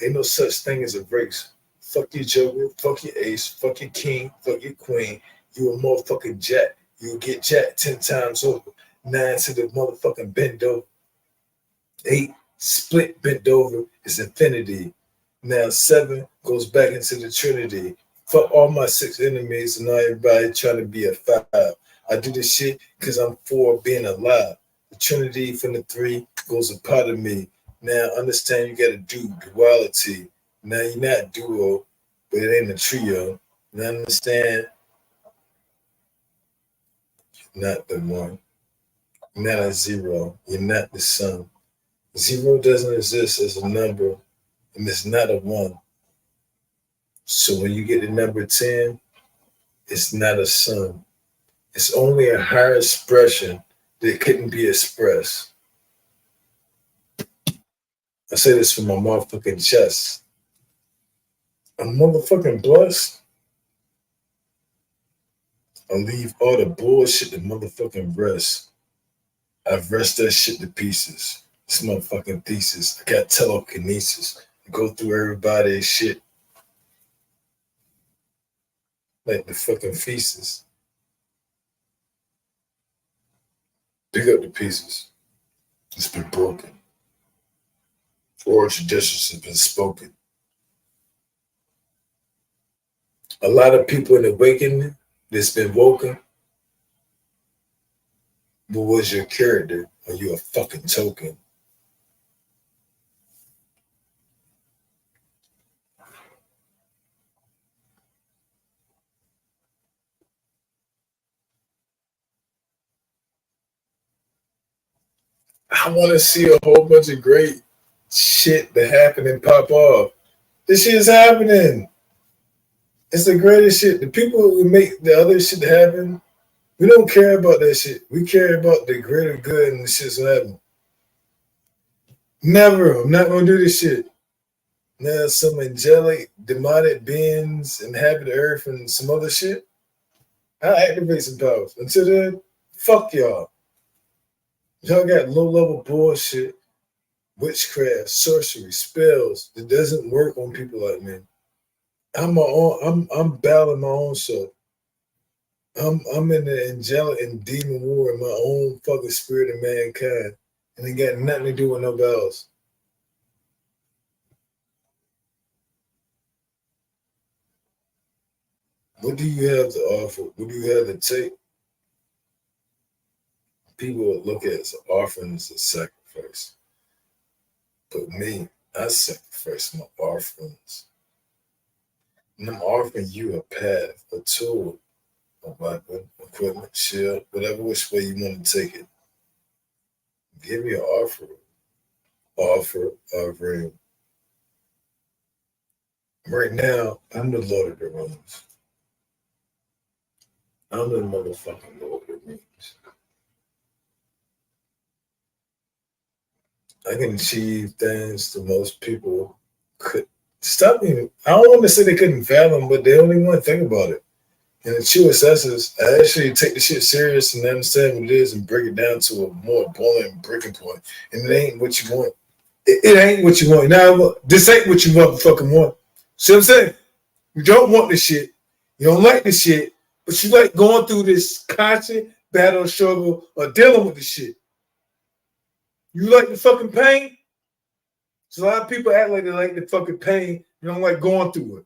Ain't no such thing as a race. Fuck your Joker, fuck your ace, fuck your king, fuck your queen. You a motherfucking jack. You'll get jacked 10 times over. 9 to the motherfucking bend over. 8 split bent over is infinity. Now 7 goes back into the Trinity. Fuck all my 6 enemies and all everybody trying to be a 5. I do this shit because I'm for being alive. The Trinity from the 3 goes a part of me. Now understand you gotta do duality. Now you're not duo, but it ain't a trio. Now understand you're not the one. You're not a 0. You're not the sum. 0 doesn't exist as a number, and it's not a 1. So when you get the number 10, it's not a sum. It's only a higher expression that couldn't be expressed. I say this from my motherfucking chest. I'm motherfucking blessed. I leave all the bullshit to motherfucking rest. I've rest that shit to pieces. It's motherfucking thesis. I got telekinesis. I go through everybody's shit like the fucking feces. Pick up the pieces. It's been broken. Oral traditions have been spoken. A lot of people in awakening that's been woken. But was your character? Are you a fucking token? I want to see a whole bunch of great shit that happen and pop off. This shit is happening. It's the greatest shit. The people who make the other shit happen, we don't care about that shit. We care about the greater good and the shit's happening. Never. I'm not gonna do this shit. Now some angelic, demonic beings inhabit the earth and some other shit. I'll activate some powers. Until then, fuck y'all. Y'all got low level bullshit, witchcraft, sorcery, spells that doesn't work on people like me. I'm battling my own self. I'm in the angelic and demon war in my own fucking spirit of mankind. And it got nothing to do with nobody else. What do you have to offer? What do you have to take? People would look at it as offerings of sacrifice. But me, I sacrifice my offerings. And I'm offering you a path, a tool, a weapon, equipment, shield, whatever which way you want to take it. Give me an offering. Right now, I'm the Lord of the Rings. I'm the motherfucking Lord of the Rings. I can achieve things that most people could stop me. I don't want to say they couldn't fathom, but they only want to think about it. And the truest essence, I actually take the shit serious and understand what it is and break it down to a more boiling breaking point. And it ain't what you want. It ain't what you want. Now, this ain't what you motherfucking want. See what I'm saying? You don't want this shit. You don't like this shit, but you like going through this constant battle, struggle, or dealing with the shit. You like the fucking pain? So a lot of people act like they like the fucking pain. You don't like going through it.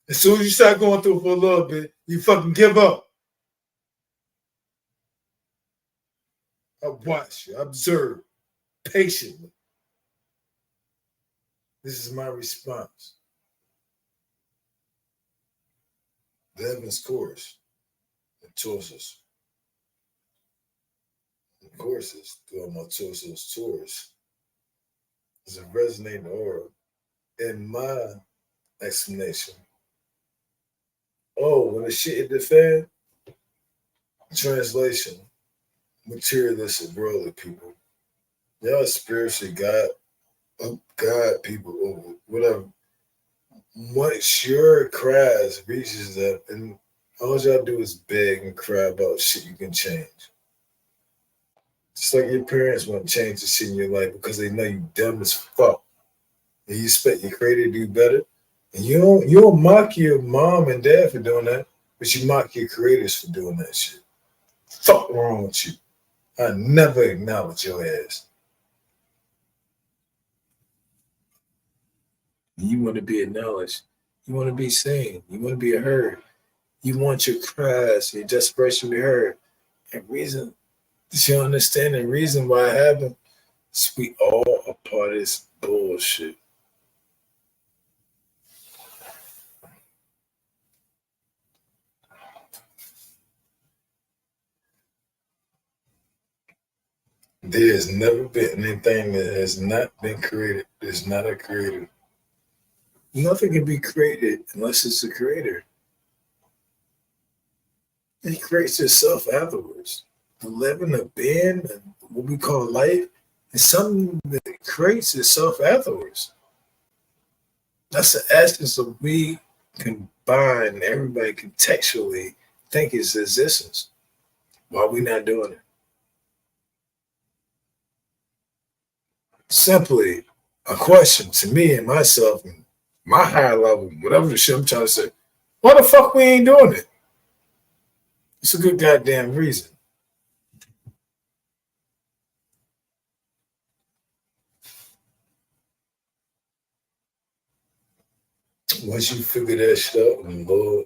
As soon as you start going through it for a little bit, you fucking give up. I watch, I observe patiently. This is my response. The Heaven's Course, the Torsos. The courses through my Torsos tours is a resonating aura in my explanation. Oh, when the shit hit the fan, translation, materialistic worldly people. Y'all spiritually God people over whatever. Once your cries reaches them, and all y'all do is beg and cry about shit you can change. Just like your parents want to change the shit in your life because they know you dumb as fuck. And you expect your creator to do better. And you don't mock your mom and dad for doing that, but you mock your creators for doing that shit. Fuck wrong with you. I never acknowledge your ass. You want to be acknowledged. You want to be seen. You want to be heard. You want your cries, your desperation to be heard. And reason, you understand the reason why it happened is we all a part of this bullshit. There has never been anything that has not been created. There's not a creator. Nothing can be created unless it's a creator. It creates itself afterwards. The living, the being, and what we call life, is something that creates itself afterwards. That's the essence of we combine everybody contextually think it's existence. Why are we not doing it? Simply a question to me and myself and my higher level, whatever the shit I'm trying to say. Why the fuck we ain't doing it? It's a good goddamn reason. once you figure that shit out and Lord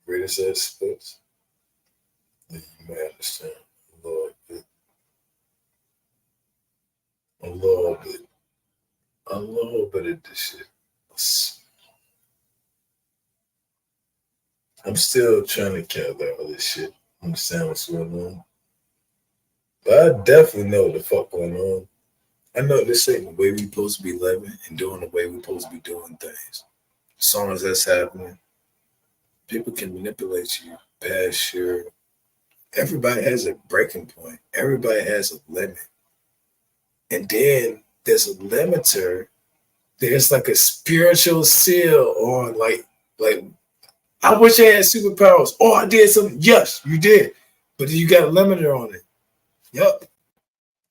greatest aspects, then you may understand a little bit, a little bit of this shit. I'm still trying to calculate all this shit, understand what's going on. But I definitely know what the fuck going on. I know this ain't the way we supposed to be living and doing the way we supposed to be doing things. As long as that's happening, people can manipulate you past your. Everybody has a breaking point. Everybody has a limit. And then there's a limiter. There's like a spiritual seal on like I wish I had superpowers. Oh, I did something. Yes, you did. But then you got a limiter on it. Yup.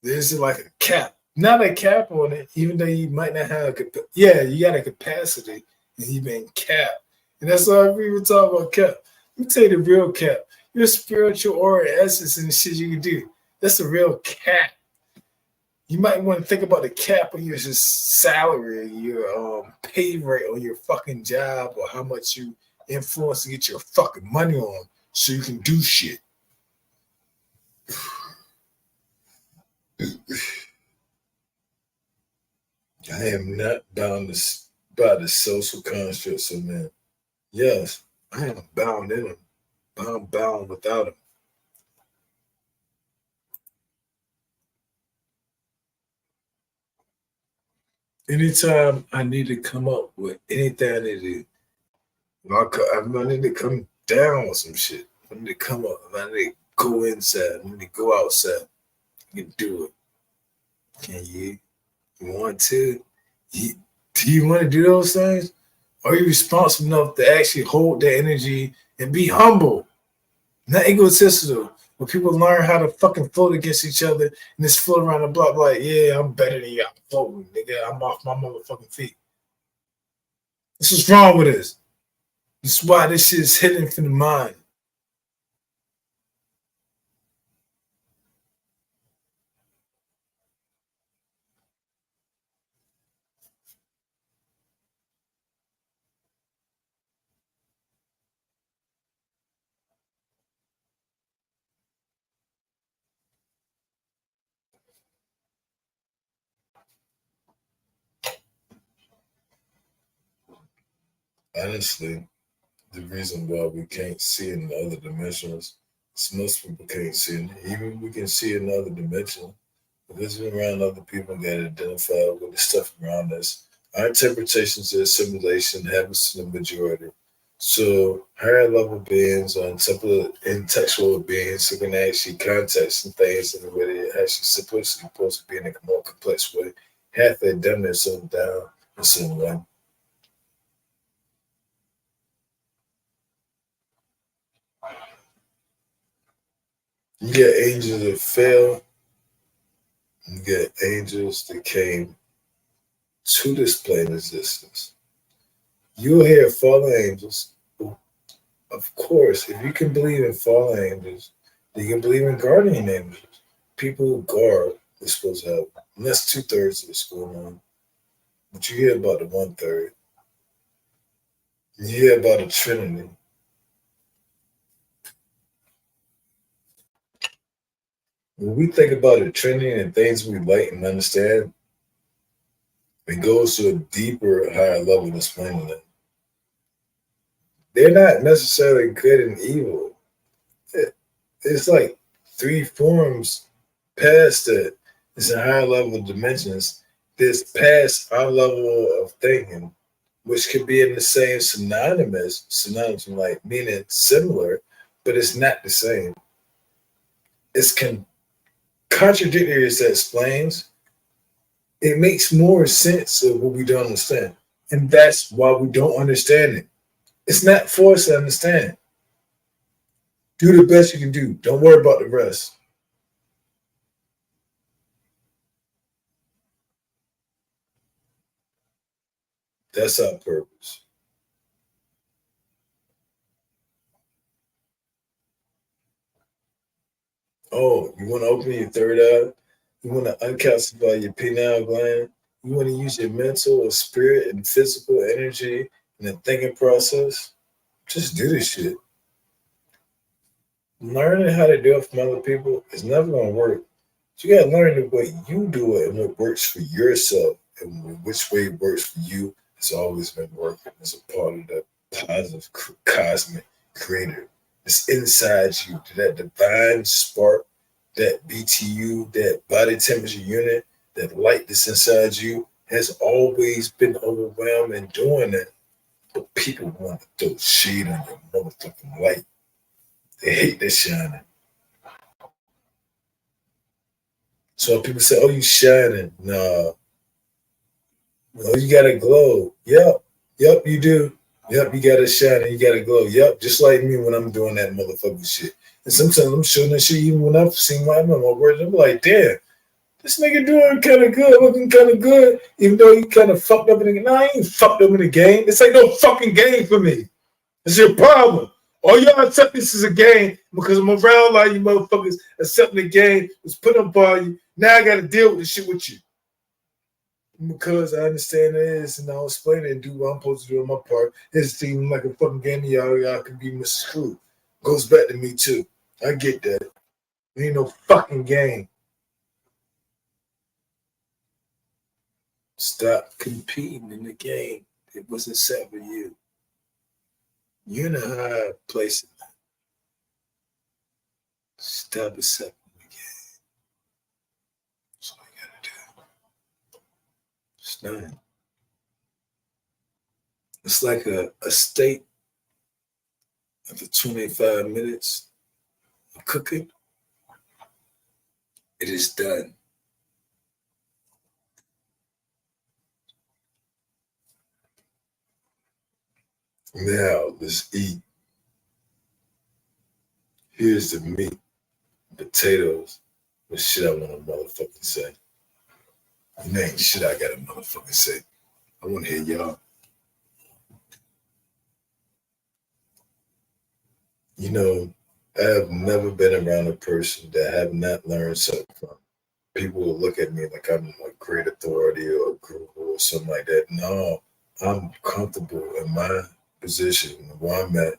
There's like a cap. Not a cap on it, even though you might not have you got a capacity and you've been capped. And that's why we even talk about cap. Let me tell you the real cap. Your spiritual aura essence and the shit you can do. That's the real cap. You might want to think about the cap on your salary, your pay rate on your fucking job, or how much you influence to get your fucking money on so you can do shit. I am not bound by the social constructs of men. Yes, I am bound in them, but I'm bound without them. Anytime I need to come up with anything I need to do, I need to come down with some shit. I need to come up. I need to go inside. I need to go outside. You can do it. Can you? You want to? Do you want to do those things? Are you responsible enough to actually hold that energy and be humble, not egotistical? When people learn how to fucking float against each other and just float around the block like, yeah, I'm better than you. I'm floating, nigga. I'm off my motherfucking feet. This is wrong with this. This is why this shit is hidden from the mind. Honestly, the reason why we can't see in the other dimensions is most people can't see it. Even we can see in other dimensions because we're around other people and get identified with the stuff around us. Our interpretations of simulation happens to the majority. So higher level beings or intellectual beings who can actually contact some things in a way that actually supposed to be in a more complex way, have they done themselves down in some way. You get angels that fell. You get angels that came to this plane existence. You'll hear fallen angels. Of course, if you can believe in fallen angels, then you can believe in guardian angels. People who guard is supposed to have. And that's 2/3 of what's going on. But you hear about the 1/3. You hear about the Trinity. When we think about the Trinity and things we like and understand, it goes to a deeper, higher level of explaining that. They're not necessarily good and evil. It's like three forms past that. It's a higher level of dimensions. This past our level of thinking, which could be in the same synonymous, like meaning similar, but it's not the same. It's contradictory as that explains. It makes more sense of what we don't understand. And that's why we don't understand it. It's not for us to understand. Do the best you can do. Don't worry about the rest. That's our purpose. Oh, you want to open your third eye? You want to uncalcify your pineal gland? You want to use your mental or spirit and physical energy in the thinking process, just do this shit. Learning how to do it from other people is never gonna work. You gotta learn the way you do it and what works for yourself and which way works for you has always been working as a part of the positive cosmic creator. It's inside you, that divine spark, that BTU, that body temperature unit, that light that's inside you has always been overwhelmed in doing that. But people want to throw shade on your motherfucking light. They hate that shining. So people say, oh, you shining. Nah. Oh, you got to glow. Yep, you do. Yep, you got to shine and you got to glow. Yep, just like me when I'm doing that motherfucking shit. And sometimes I'm showing that shit even when I've seen my words. I'm like, damn, this nigga doing kind of good, looking kind of good, even though he kind of fucked up in the game. Nah, I ain't fucked up in the game. This ain't no fucking game for me. It's your problem. All y'all accept this as a game because I'm around like you motherfuckers accepting the game was put up on you. Now I got to deal with this shit with you. Because I understand this and I'll explain it and do what I'm supposed to do on my part. It seems like a fucking game to y'all can be misconstrued. Goes back to me too. I get that. It ain't no fucking game. Stop competing in the game. It wasn't set for you. You're in a high place in that. Stop accepting the game. That's all you gotta do. It's done. It's like a steak after 25 minutes of cooking. It is done. Now let's eat. Here's the meat, potatoes. What shit I want to motherfucking say? Man, shit I gotta motherfucking say. I want to hear y'all. You know, I have never been around a person that have not learned something from. People will look at me like I'm a great authority or a guru or something like that. No, I'm comfortable in my position where I'm at,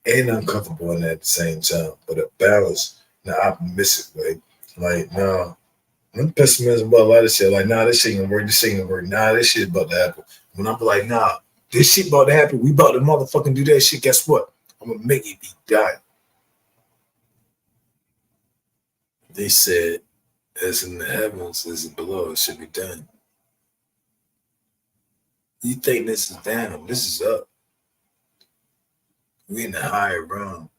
and I'm comfortable in that at the same time. But a balance, the optimistic way. Like, no, I'm pessimistic about a lot of shit. Like, nah, this shit ain't gonna work. This shit ain't gonna work. Nah, this shit about to happen. When I'm like, nah, this shit about to happen. We about to motherfucking do that shit. Guess what? I'm gonna make it be done. They said, as in the heavens, as in below, it should be done. You think this is down? This is up. We in the higher realm.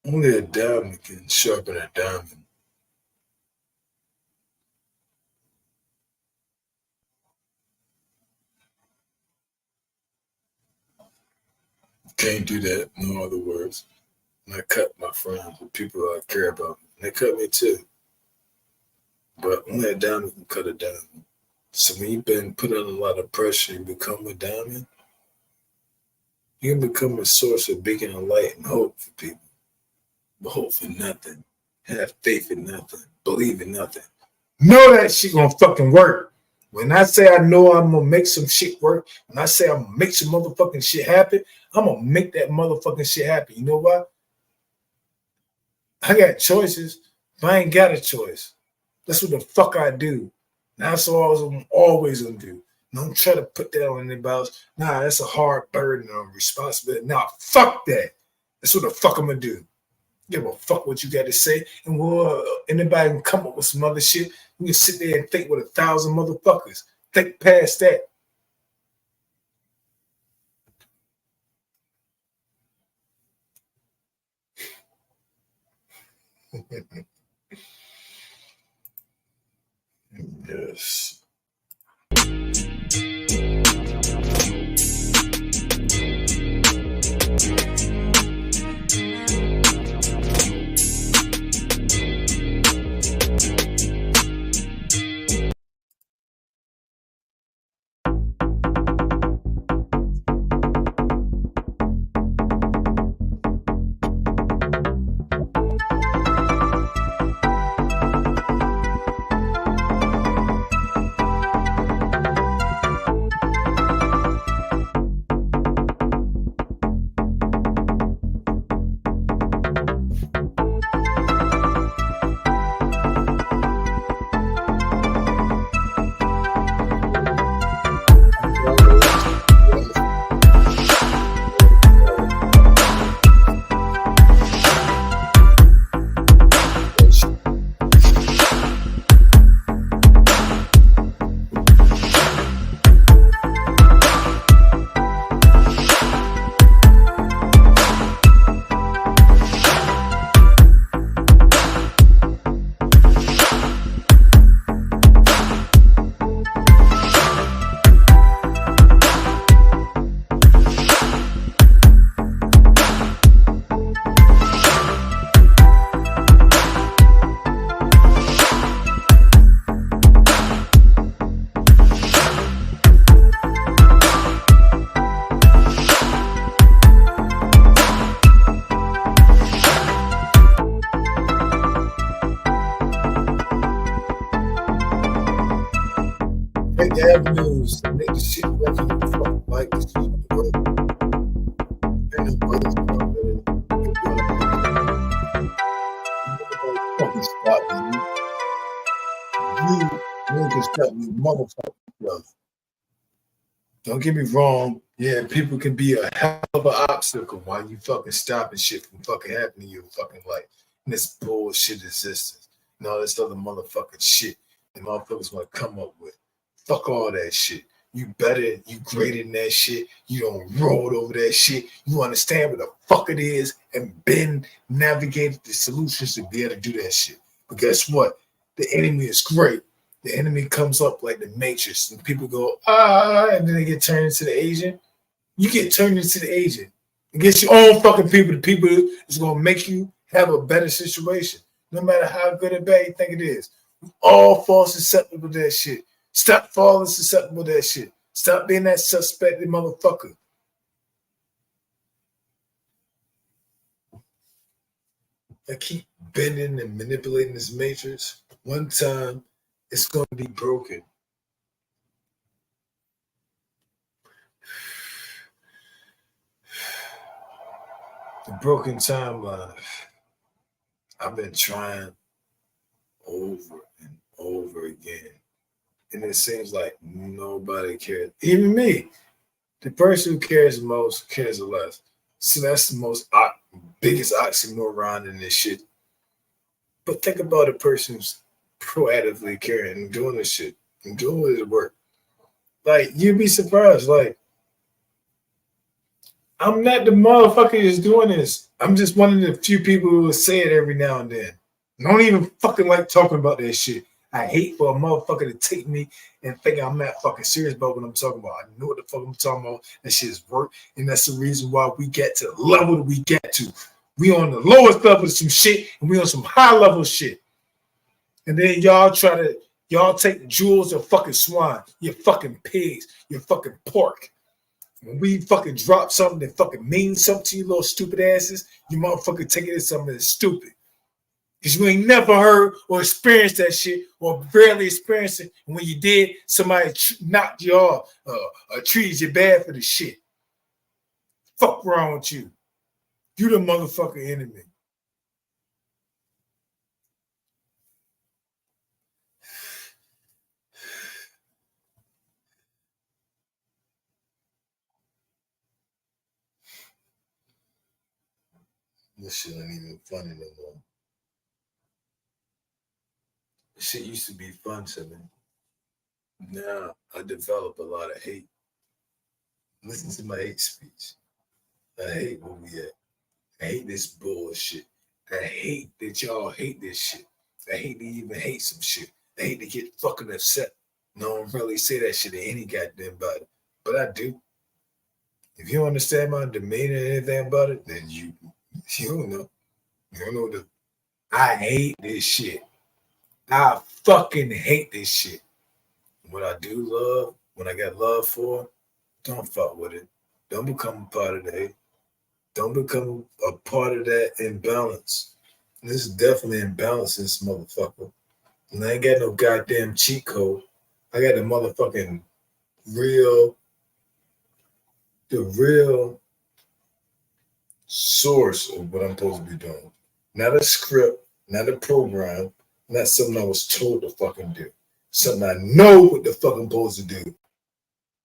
Only a diamond can sharpen a diamond. Can't do that, no other words. And I cut my friends, the people I care about. And they cut me too. But only a diamond can cut a diamond. So when you've been put under a lot of pressure, you become a diamond. You can become a source of beacon of light and hope for people. But hope for nothing. Have faith in nothing. Believe in nothing. Know that shit gonna fucking work. When I say I know I'm gonna make some shit work, when I say I'm gonna make some motherfucking shit happen, I'm gonna make that motherfucking shit happen. You know why? I got choices, but I ain't got a choice. That's what the fuck I do. That's what I'm always gonna do. Don't try to put that on anybody else. Nah, that's a hard burden or responsibility. Nah, fuck that. That's what the fuck I'm gonna do. Give a fuck what you got to say, and anybody can come up with some other shit. You can sit there and think with 1,000 motherfuckers. Think past that. Yes. Fucking stop you. You need to stop your motherfucking self. Don't get me wrong. Yeah, people can be a hell of an obstacle while you fucking stopping shit from fucking happening in your fucking life. And this bullshit existence. And all this other motherfucking shit the motherfuckers want to come up with. Fuck all that shit. You better, you greater than that shit. You don't roll over that shit. You understand what the fuck it is and been navigated the solutions to be able to do that shit. But guess what? The enemy is great. The enemy comes up like the Matrix, and people go, and then they get turned into the agent. You get turned into the agent. Against your own fucking people, the people is going to make you have a better situation, no matter how good or bad you think it is. We all fall susceptible to that shit. Stop falling susceptible to that shit. Stop being that suspected motherfucker. I keep bending and manipulating this matrix. One time, it's going to be broken. The broken timeline. I've been trying over and over again. And it seems like nobody cares. Even me. The person who cares the most cares the less. So that's the biggest oxymoron in this shit. But think about a person who's proactively caring and doing this shit and doing his work. Like, you'd be surprised. Like, I'm not the motherfucker that's doing this. I'm just one of the few people who will say it every now and then. I don't even fucking like talking about that shit. I hate for a motherfucker to take me and think I'm not fucking serious about what I'm talking about. I know what the fuck I'm talking about. That shit is work. And that's the reason why we get to the level that we get to. We on the lowest level of some shit and we on some high level shit. And then y'all take the jewels of fucking swine, you fucking pigs, you fucking pork. When we fucking drop something that fucking means something to you little stupid asses, you motherfucker take it as something that's stupid. Because you ain't never heard or experienced that shit or barely experienced it. And when you did, somebody knocked you off or treated you bad for the shit. Fuck wrong with you. You the motherfucking enemy. This shit ain't even funny no more. This shit used to be fun to me. Now I develop a lot of hate. Listen to my hate speech. I hate where we at. I hate this bullshit. I hate that y'all hate this shit. I hate to even hate some shit. I hate to get fucking upset. No one really say that shit to any goddamn body. But I do. If you don't understand my demeanor or anything about it, then you don't know. You don't know I hate this shit. I fucking hate this shit. What I do love, when I got love for, don't fuck with it. Don't become a part of the hate. Don't become a part of that imbalance. This is definitely imbalance, this motherfucker. And I ain't got no goddamn cheat code. I got the motherfucking real source of what I'm supposed to be doing. Not a script, not a program, not something I was told to fucking do. Something I know what the fuck I'm supposed to do.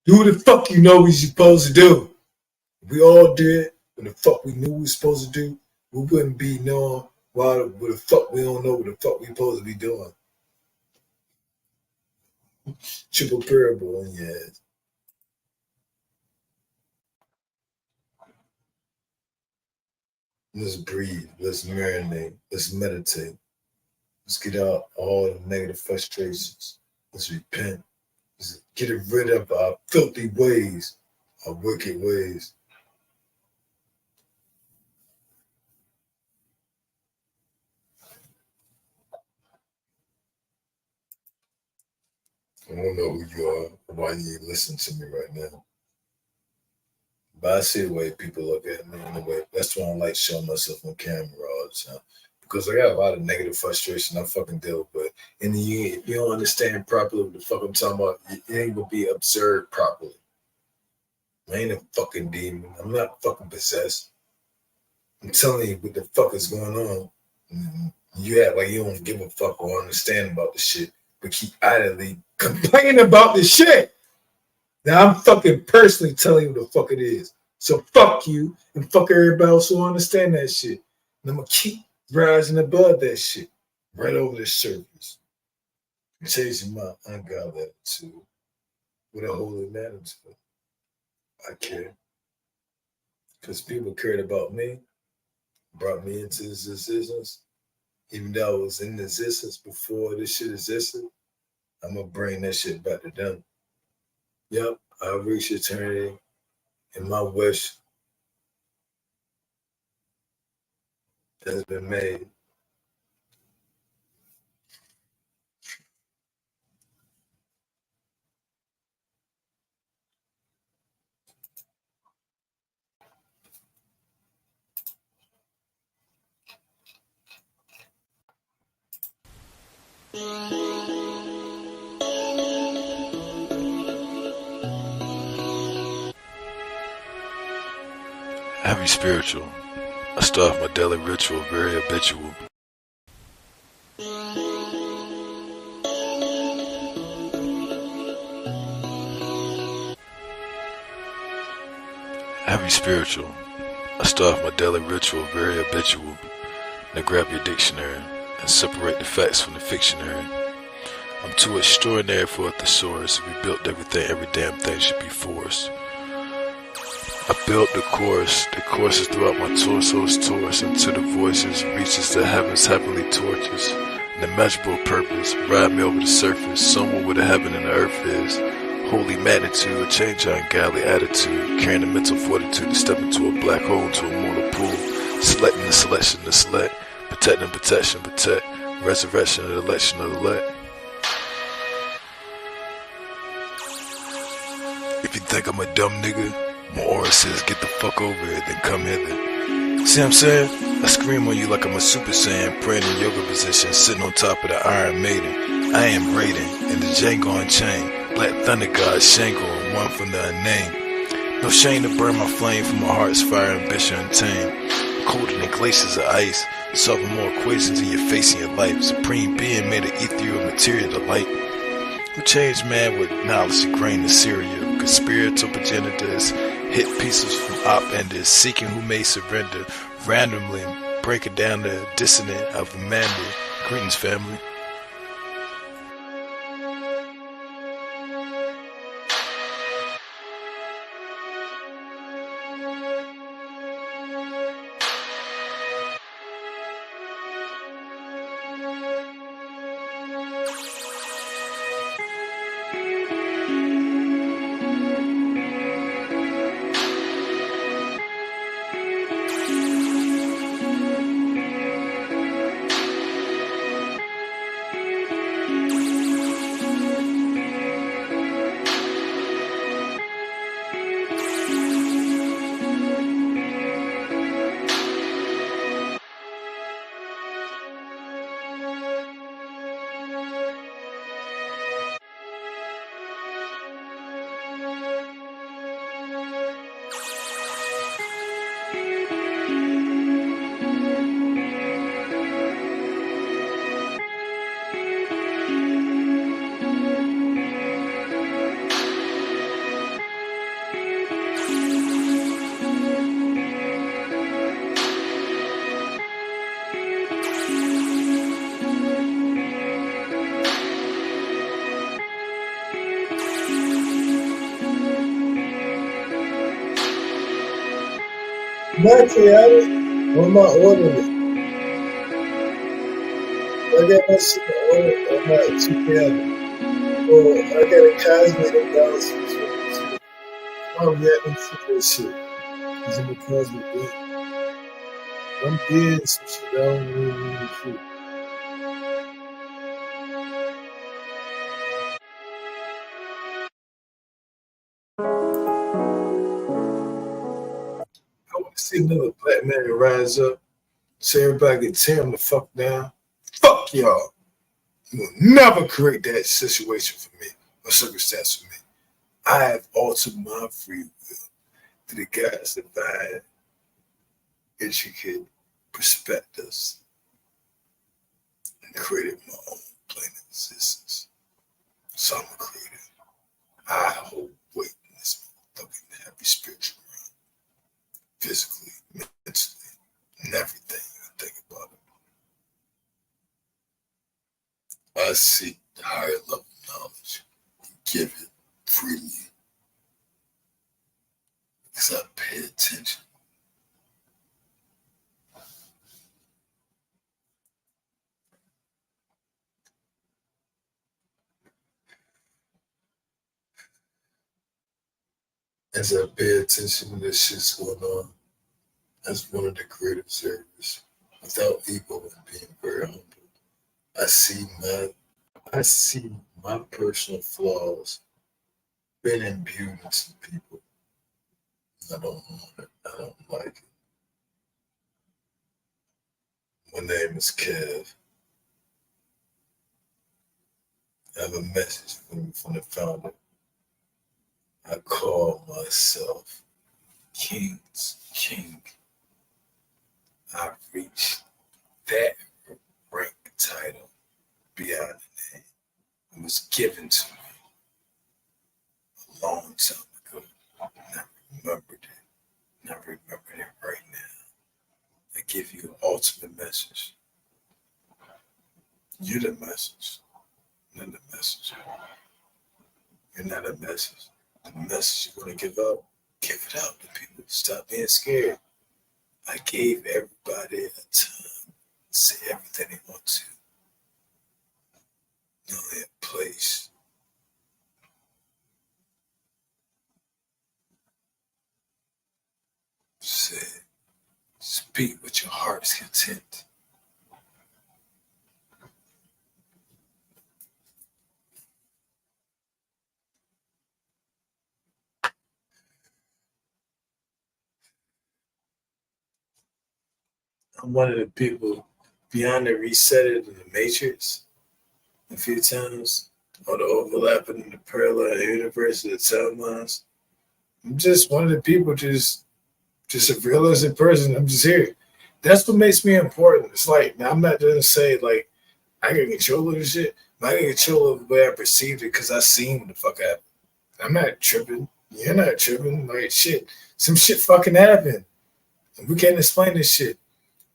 Do what the fuck you know we're supposed to do. If we all did what the fuck we knew we were supposed to do, we wouldn't be knowing what the fuck we don't know what the fuck we supposed to be doing. Triple parable in your head. Let's breathe. Let's marinate. Let's meditate. Let's get out all the negative frustrations. Let's repent. Let's get rid of our filthy ways, our wicked ways. I don't know who you are or why you listen to me right now. But I see the way people look at me in the way. That's why I don't like showing myself on camera all the time. Because I got a lot of negative frustration I fucking deal with. And if you don't understand properly what the fuck I'm talking about, it ain't gonna be observed properly. I ain't a fucking demon. I'm not fucking possessed. I'm telling you what the fuck is going on. You act like you don't give a fuck or understand about the shit, but keep idly complaining about the shit. Now I'm fucking personally telling you what the fuck it is. So fuck you and fuck everybody else who understand that shit. And I'm gonna keep rising above that shit, right over the surface. Changing my ungodly attitude with a holy attitude. I care. Because people cared about me, brought me into this existence. Even though I was in existence before this shit existed, I'm gonna bring that shit back to them. Yep, I'll reach eternity, and my wish has been made. Heavy spiritual. I start my daily ritual very habitual. Heavy spiritual. I start my daily ritual very habitual. Now grab your dictionary and separate the facts from the fictionary. I'm too extraordinary for a thesaurus. If we built everything, every damn thing should be forced. I built the course is throughout my torso's torus until the voices reaches the heavens, heavenly torches. An immeasurable purpose, ride me over the surface, somewhere where the heaven and the earth is. Holy magnitude, change our ungodly attitude, carrying the mental fortitude to step into a black hole, into a mortal pool, selecting the selection to select, protecting protection, protect, resurrection and election of the elect. If you think I'm a dumb nigga, my aura says get the fuck over it, then come hither. See what I'm saying? I scream on you like I'm a Super Saiyan, praying in yoga position, sitting on top of the Iron Maiden. I am Raiden, in the Django Unchained, Black Thunder God, Shango, one from the unnamed. No shame to burn my flame from my heart's fire, ambition untamed. Colder than glaciers of ice, solving more equations in your face and your life. Supreme being made of ethereal material to light. We change man with knowledge and grain to cereal. Conspirator progenitors, hit pieces from op-enders, seeking who may surrender, randomly breaking down the dissonant of Amanda. Greetings, family. My chaotic, on my orderly. I got my shit in order, I'm not too chaotic. Or I got a cosmic imbalance between the two. I'm reacting to this shit. Because I'm a cosmic being. I'm being some shit I don't really need to feel. I want to see another black man rise up, so everybody can tear him the fuck down. Fuck y'all. You will never create that situation for me or circumstance for me. I have altered my free will to the God's divine intricate perspectives and created my own plane of existence. So I'm a creator. I hold weight in this motherfucking happy spiritual realm, physically, mentally, and everything I think about it. I seek the higher level of knowledge and give it freely because I pay attention. As I pay attention to this shit's going on, as one of the great observers, without ego and being very humble, I see my personal flaws being imbued into people. I don't want it. I don't like it. My name is Kev. I have a message from the founder. I call myself King's King. I've reached that rank title beyond the name. It was given to me a long time ago. And I remembered it. And I remembered it right now. I give you an ultimate message. You're the message, not the messenger. You're not a message. The message you're going to give out, give it out to people. Stop being scared. I gave everybody a time to say everything they want to. You only a place. Say, speak with your heart's content. I'm one of the people beyond the reset in the matrix a few times, or the overlapping in the parallel universe of the timelines. I'm just one of the people, just a realistic person. I'm just here. That's what makes me important. It's like, now I'm not going to say like I can control this shit, but I can control the way I perceived it because I seen what the fuck happened. I'm not tripping. You're not tripping. Like shit, some shit fucking happened, and we can't explain this shit.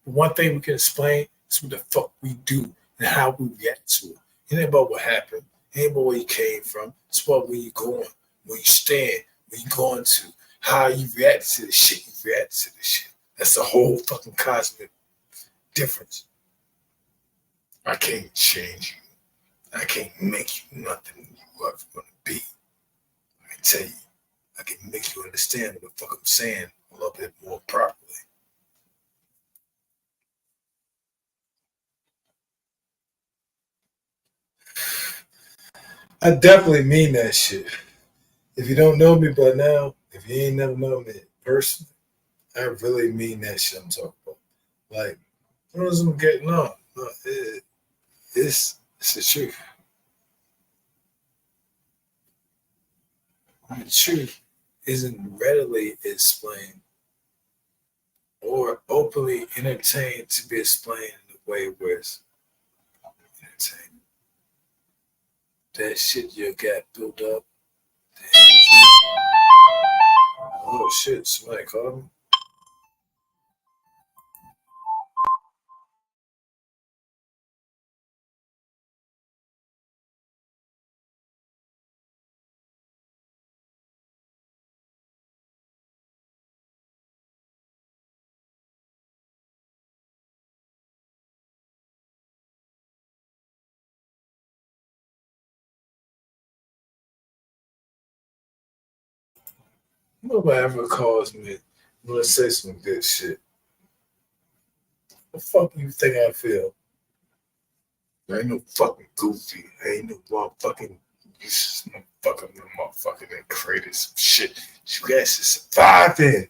But one thing we can explain is what the fuck we do and how we react to it. It ain't about what happened. It ain't about where you came from. It's about where you're going, where you stand, where you're going to, how you react to the shit. You react to the shit. That's the whole fucking cosmic difference. I can't change you. I can't make you nothing you ever going to be. I can tell you. I can make you understand what the fuck I'm saying a little bit more properly. I definitely mean that shit. If you don't know me by now, if you ain't never known me personally, I really mean that shit I'm talking about. Like, what is I'm getting on? No, it's the truth. The truth isn't readily explained or openly entertained to be explained in a way where it's entertainment. That shit you got built up. Oh shit, somebody called me. Nobody ever calls me. I'm gonna say some good shit. What the fuck you think I feel? I ain't no fucking goofy. I ain't no motherfucking useless motherfucker. No motherfucking that created some shit. You guys are surviving.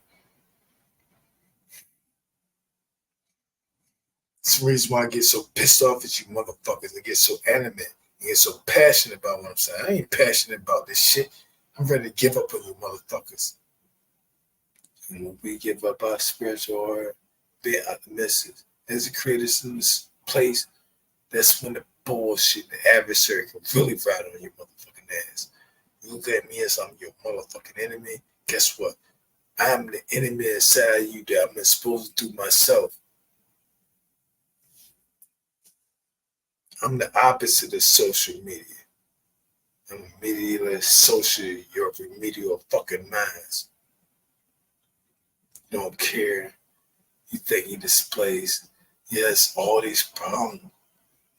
That's the reason why I get so pissed off at you motherfuckers and get so animate and get so passionate about what I'm saying. I ain't passionate about this shit. I'm ready to give up on you motherfuckers. And when we give up our spiritual heart, being optimistic. As a creator in this place, that's when the bullshit, the adversary can really ride on your motherfucking ass. You look at me as I'm your motherfucking enemy. Guess what? I'm the enemy inside you that I'm supposed to do myself. I'm the opposite of social media. I'm immediately social, your remedial fucking minds. You don't care. You think you displays. Yes, all these problems,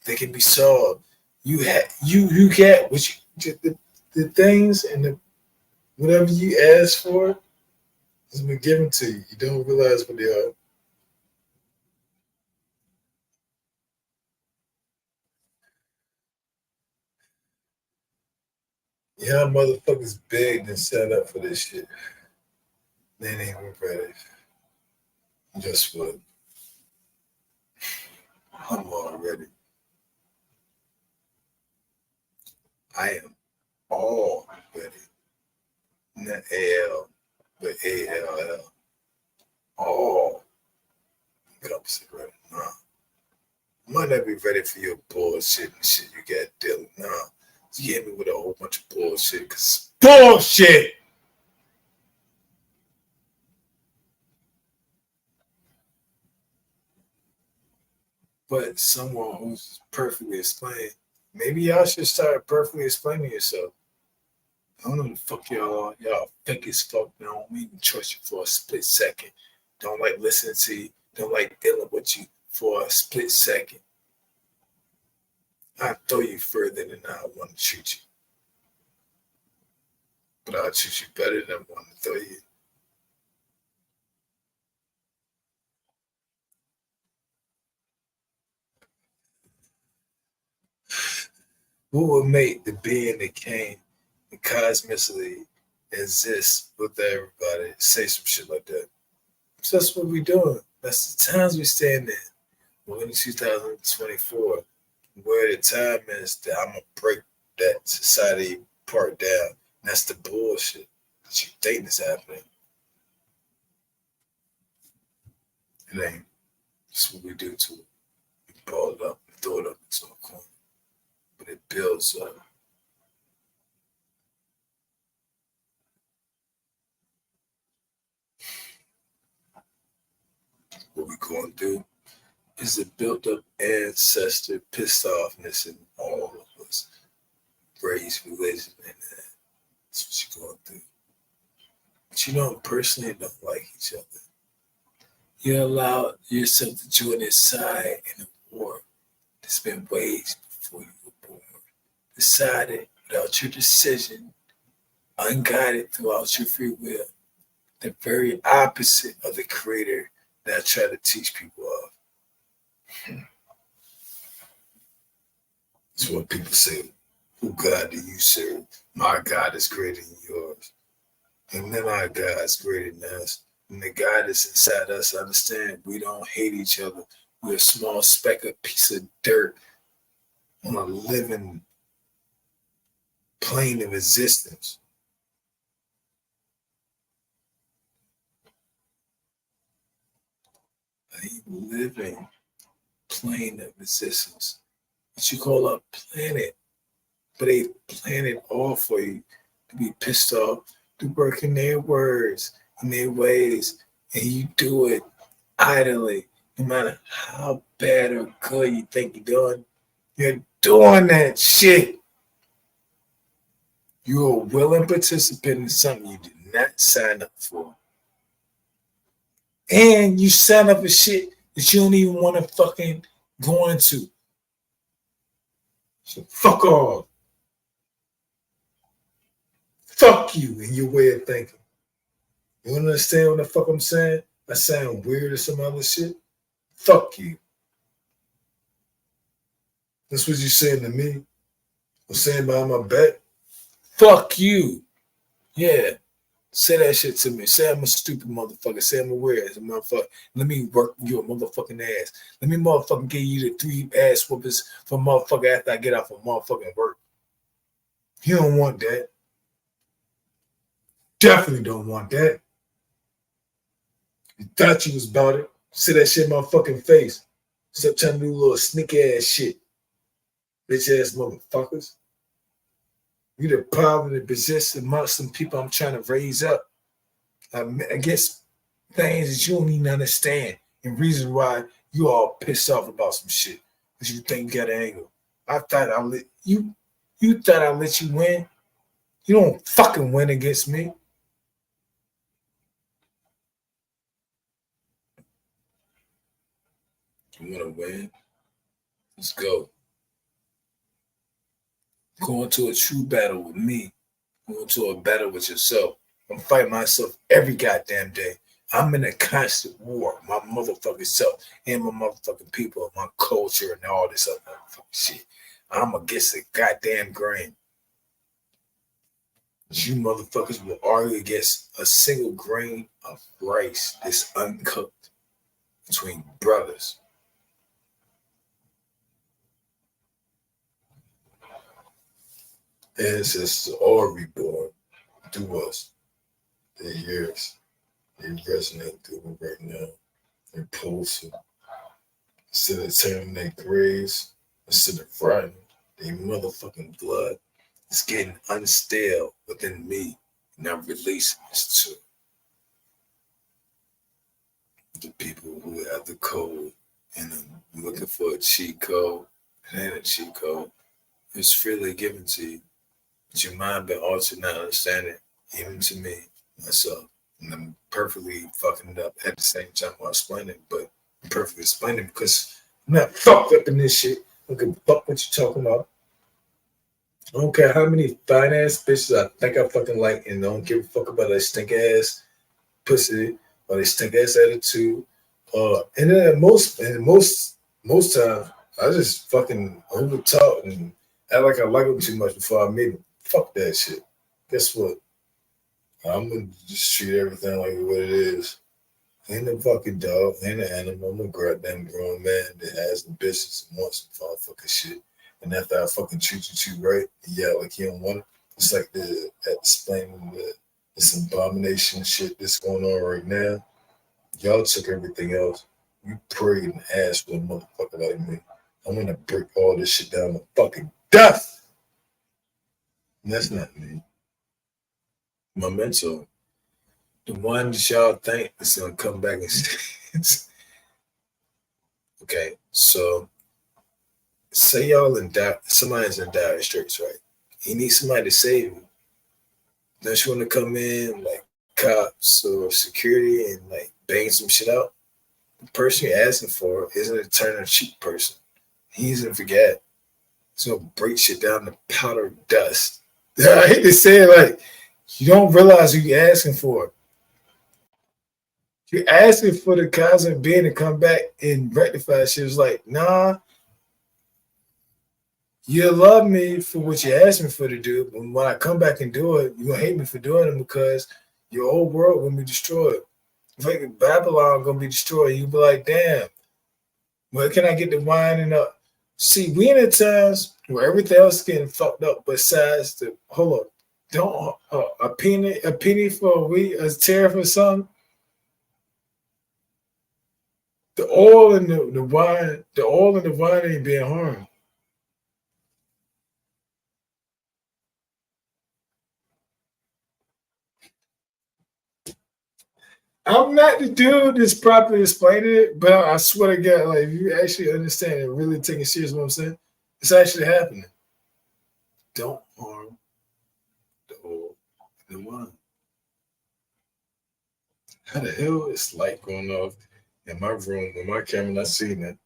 they can be solved. You get what you the things and the whatever you ask for has been given to you. You don't realize what they are. Yeah, motherfuckers begged and set up for this shit. They ain't even ready. Just what? I'm already. I am all ready. Not AL, but ALL. All encompassing ready. Nah. Might not be ready for your bullshit and shit you got dealing. Nah. You hit me with a whole bunch of bullshit, cause bullshit! But someone who's perfectly explained, maybe y'all should start perfectly explaining yourself. I don't know the fuck y'all are. Y'all fake as fuck. I don't even trust you for a split second. Don't like listening to you. Don't like dealing with you for a split second. I throw you further than I want to treat you. But I'll treat you better than I want to throw you. What would make the being that came and cosmically exist with everybody say some shit like that? So that's what we doing. That's the times we stand in. We're in 2024, where the time is that I'm going to break that society part down. And that's the bullshit that you think is happening. It ain't. That's what we do to it. We ball it up and throw it up into a corner. But it builds up. What we're going to do is a built up ancestor pissed offness in all of us. Race, religion, and that. That's what you're going through. But you don't personally don't like each other. You allow yourself to join this side in a war that's been waged before you were born. Decided without your decision, unguided throughout your free will, the very opposite of the creator that I try to teach people of. That's what people say. Who God do you serve? My God is greater than yours. And then our God is greater than us. And the God that's inside us, understand we don't hate each other. We're a small speck, a piece of dirt on a living plane of existence. A living plane of existence. What you call a planet. But they plan it all for you to be pissed off, to work in their words, in their ways, and you do it idly, no matter how bad or good you think you're doing that shit. You're a willing participant in something you did not sign up for. And you sign up for shit that you don't even want to fucking go into. So fuck off. Fuck you and your way of thinking. You understand what the fuck I'm saying? I sound weird or some other shit? Fuck you. That's what you saying to me? I'm saying behind my back? Fuck you. Yeah. Say that shit to me. Say I'm a stupid motherfucker. Say I'm a weird ass motherfucker. Let me work your motherfucking ass. Let me motherfucking give you the 3 ass whoopers for motherfucker after I get off of motherfucking work. You don't want that. Definitely don't want that. You thought you was about it. Say that shit in my fucking face. Stop trying to do little sneaky ass shit. Bitch ass motherfuckers. You the problem that exists amongst some people I'm trying to raise up against things that you don't even understand. And reason why you all pissed off about some shit. Because you think you got an angle. I thought I let you thought I let you win. You don't fucking win against me. You wanna win? Let's go. Go into a true battle with me. Go into a battle with yourself. I'm fighting myself every goddamn day. I'm in a constant war with my motherfucking self and my motherfucking people, my culture, and all this other motherfucking shit. I'm against the goddamn grain. You motherfuckers will argue against a single grain of rice that's uncooked between brothers. Ancestors are reborn through us. They hear us. They resonate through them right now. They're pulsing. Instead of turning their graves, instead of rotting, their motherfucking blood is getting unstale within me. And I'm releasing this to the people who have the code. And I'm looking for a cheat code. It ain't a cheat code. It's freely given to you. But your mind been altered, not understanding, even to me, myself. And I'm perfectly fucking it up at the same time while explaining, but I'm perfectly explaining because I'm not fucked up in this shit. I don't give a fuck what you're talking about. I don't care how many fine ass bitches I think I fucking like and I don't give a fuck about that stink ass pussy or that stink ass attitude. And then most times I just fucking over talk and act like I like them too much before I meet them. Fuck that shit. Guess what? I'm gonna just treat everything like what it is. Ain't a fucking dog, ain't an animal. I'm a goddamn grown man that has ambitions and wants some motherfucking shit. And after I fucking treat you too right, yeah, like you don't want it. It's like explaining this abomination shit that's going on right now. Y'all took everything else. You prayed and asked for a motherfucker like me. I'm gonna break all this shit down to fucking death. And that's not me. My mental, the one that y'all think is gonna come back and okay, so say y'all in dire, somebody's in dire straits, right? You need somebody to save you. Don't you want to come in like cops or security and like bang some shit out? The person you're asking for isn't a turn cheap person. He's gonna forget. He's gonna break shit down to powder dust. I hate to say it, like you don't realize who you're asking for. You're asking for the cosmic being to come back and rectify shit. It's like, nah, you love me for what you asked me for to do, but when I come back and do it, you're gonna hate me for doing it because your whole world gonna be destroyed. It's like Babylon gonna be destroyed. You'll be like, damn, where can I get the winding up? See, we in the times where everything else is getting fucked up besides the hold up. Don't a penny for a week, a tariff or something. The oil and the wine ain't being harmed. I'm not the dude that's properly explaining it, but I swear to God, like if you actually understand and really taking serious what I'm saying, it's actually happening. Don't harm the oil and the wine. How the hell is light going off in my room with my camera not seeing it?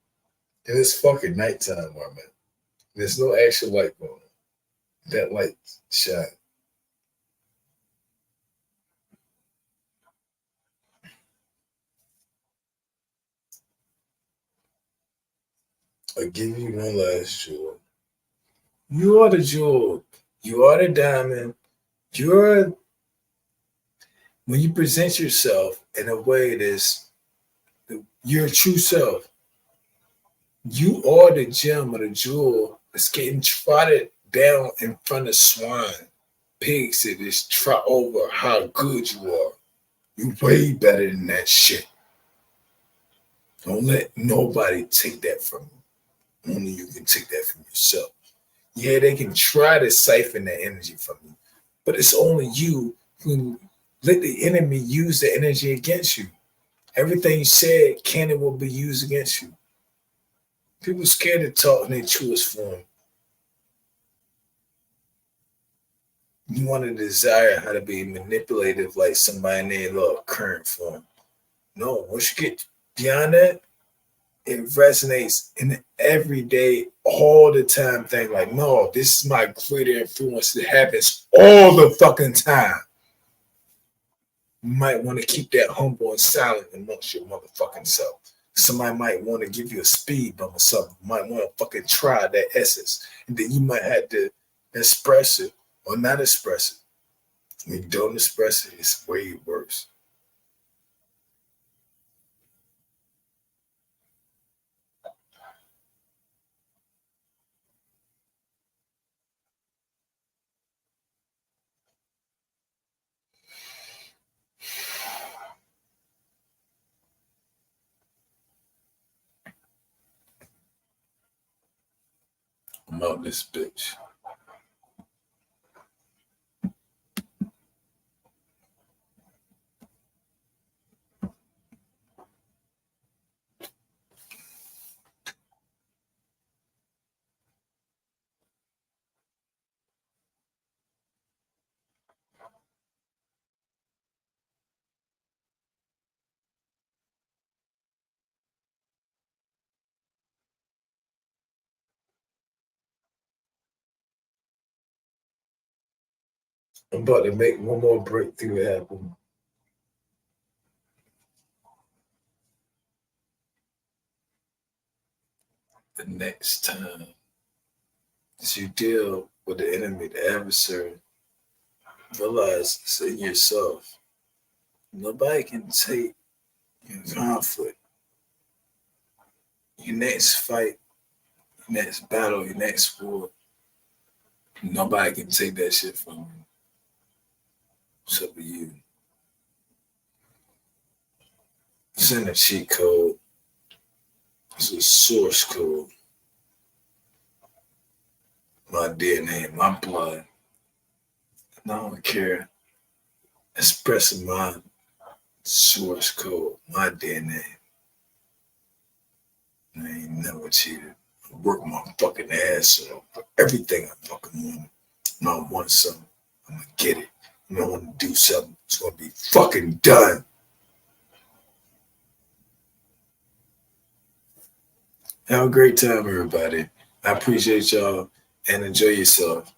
And it's fucking nighttime where I'm at. There's no actual light going on. That light shine. I'll give you one last jewel. You are the jewel. You are the diamond. When you present yourself in a way that's your true self, you are the gem or the jewel that's getting trotted down in front of swine, pigs that just trot over how good you are. You're way better than that shit. Don't let nobody take that from you. Only you can take that from yourself. Yeah, they can try to siphon that energy from you, but it's only you who let the enemy use the energy against you. Everything you said can and will be used against you. People scared to talk in their truest form. You want to desire how to be manipulative like somebody in their little current form. No, once you get beyond that, it resonates in the everyday, all the time thing. Like, no, this is my greater influence that happens all the fucking time. You might want to keep that humble and silent amongst your motherfucking self. Somebody might want to give you a speed bump or something. You might want to fucking try that essence. And then you might have to express it or not express it. When you don't express it, it's way worse. I'm out this bitch. I'm about to make one more breakthrough happen. The next time as you deal with the enemy, the adversary, realize it's in yourself. Nobody can take your conflict, your next fight, your next battle, your next war. Nobody can take that shit from you. Except for you. It's in a cheat code. It's a source code. My DNA, my blood. And I don't care. Expressing my source code, my DNA. I ain't never cheated. I work my fucking ass off for everything I fucking want. When I want something, I'm gonna get it. When I want to do something, it's gonna be fucking done. Have a great time, everybody. I appreciate y'all and enjoy yourself.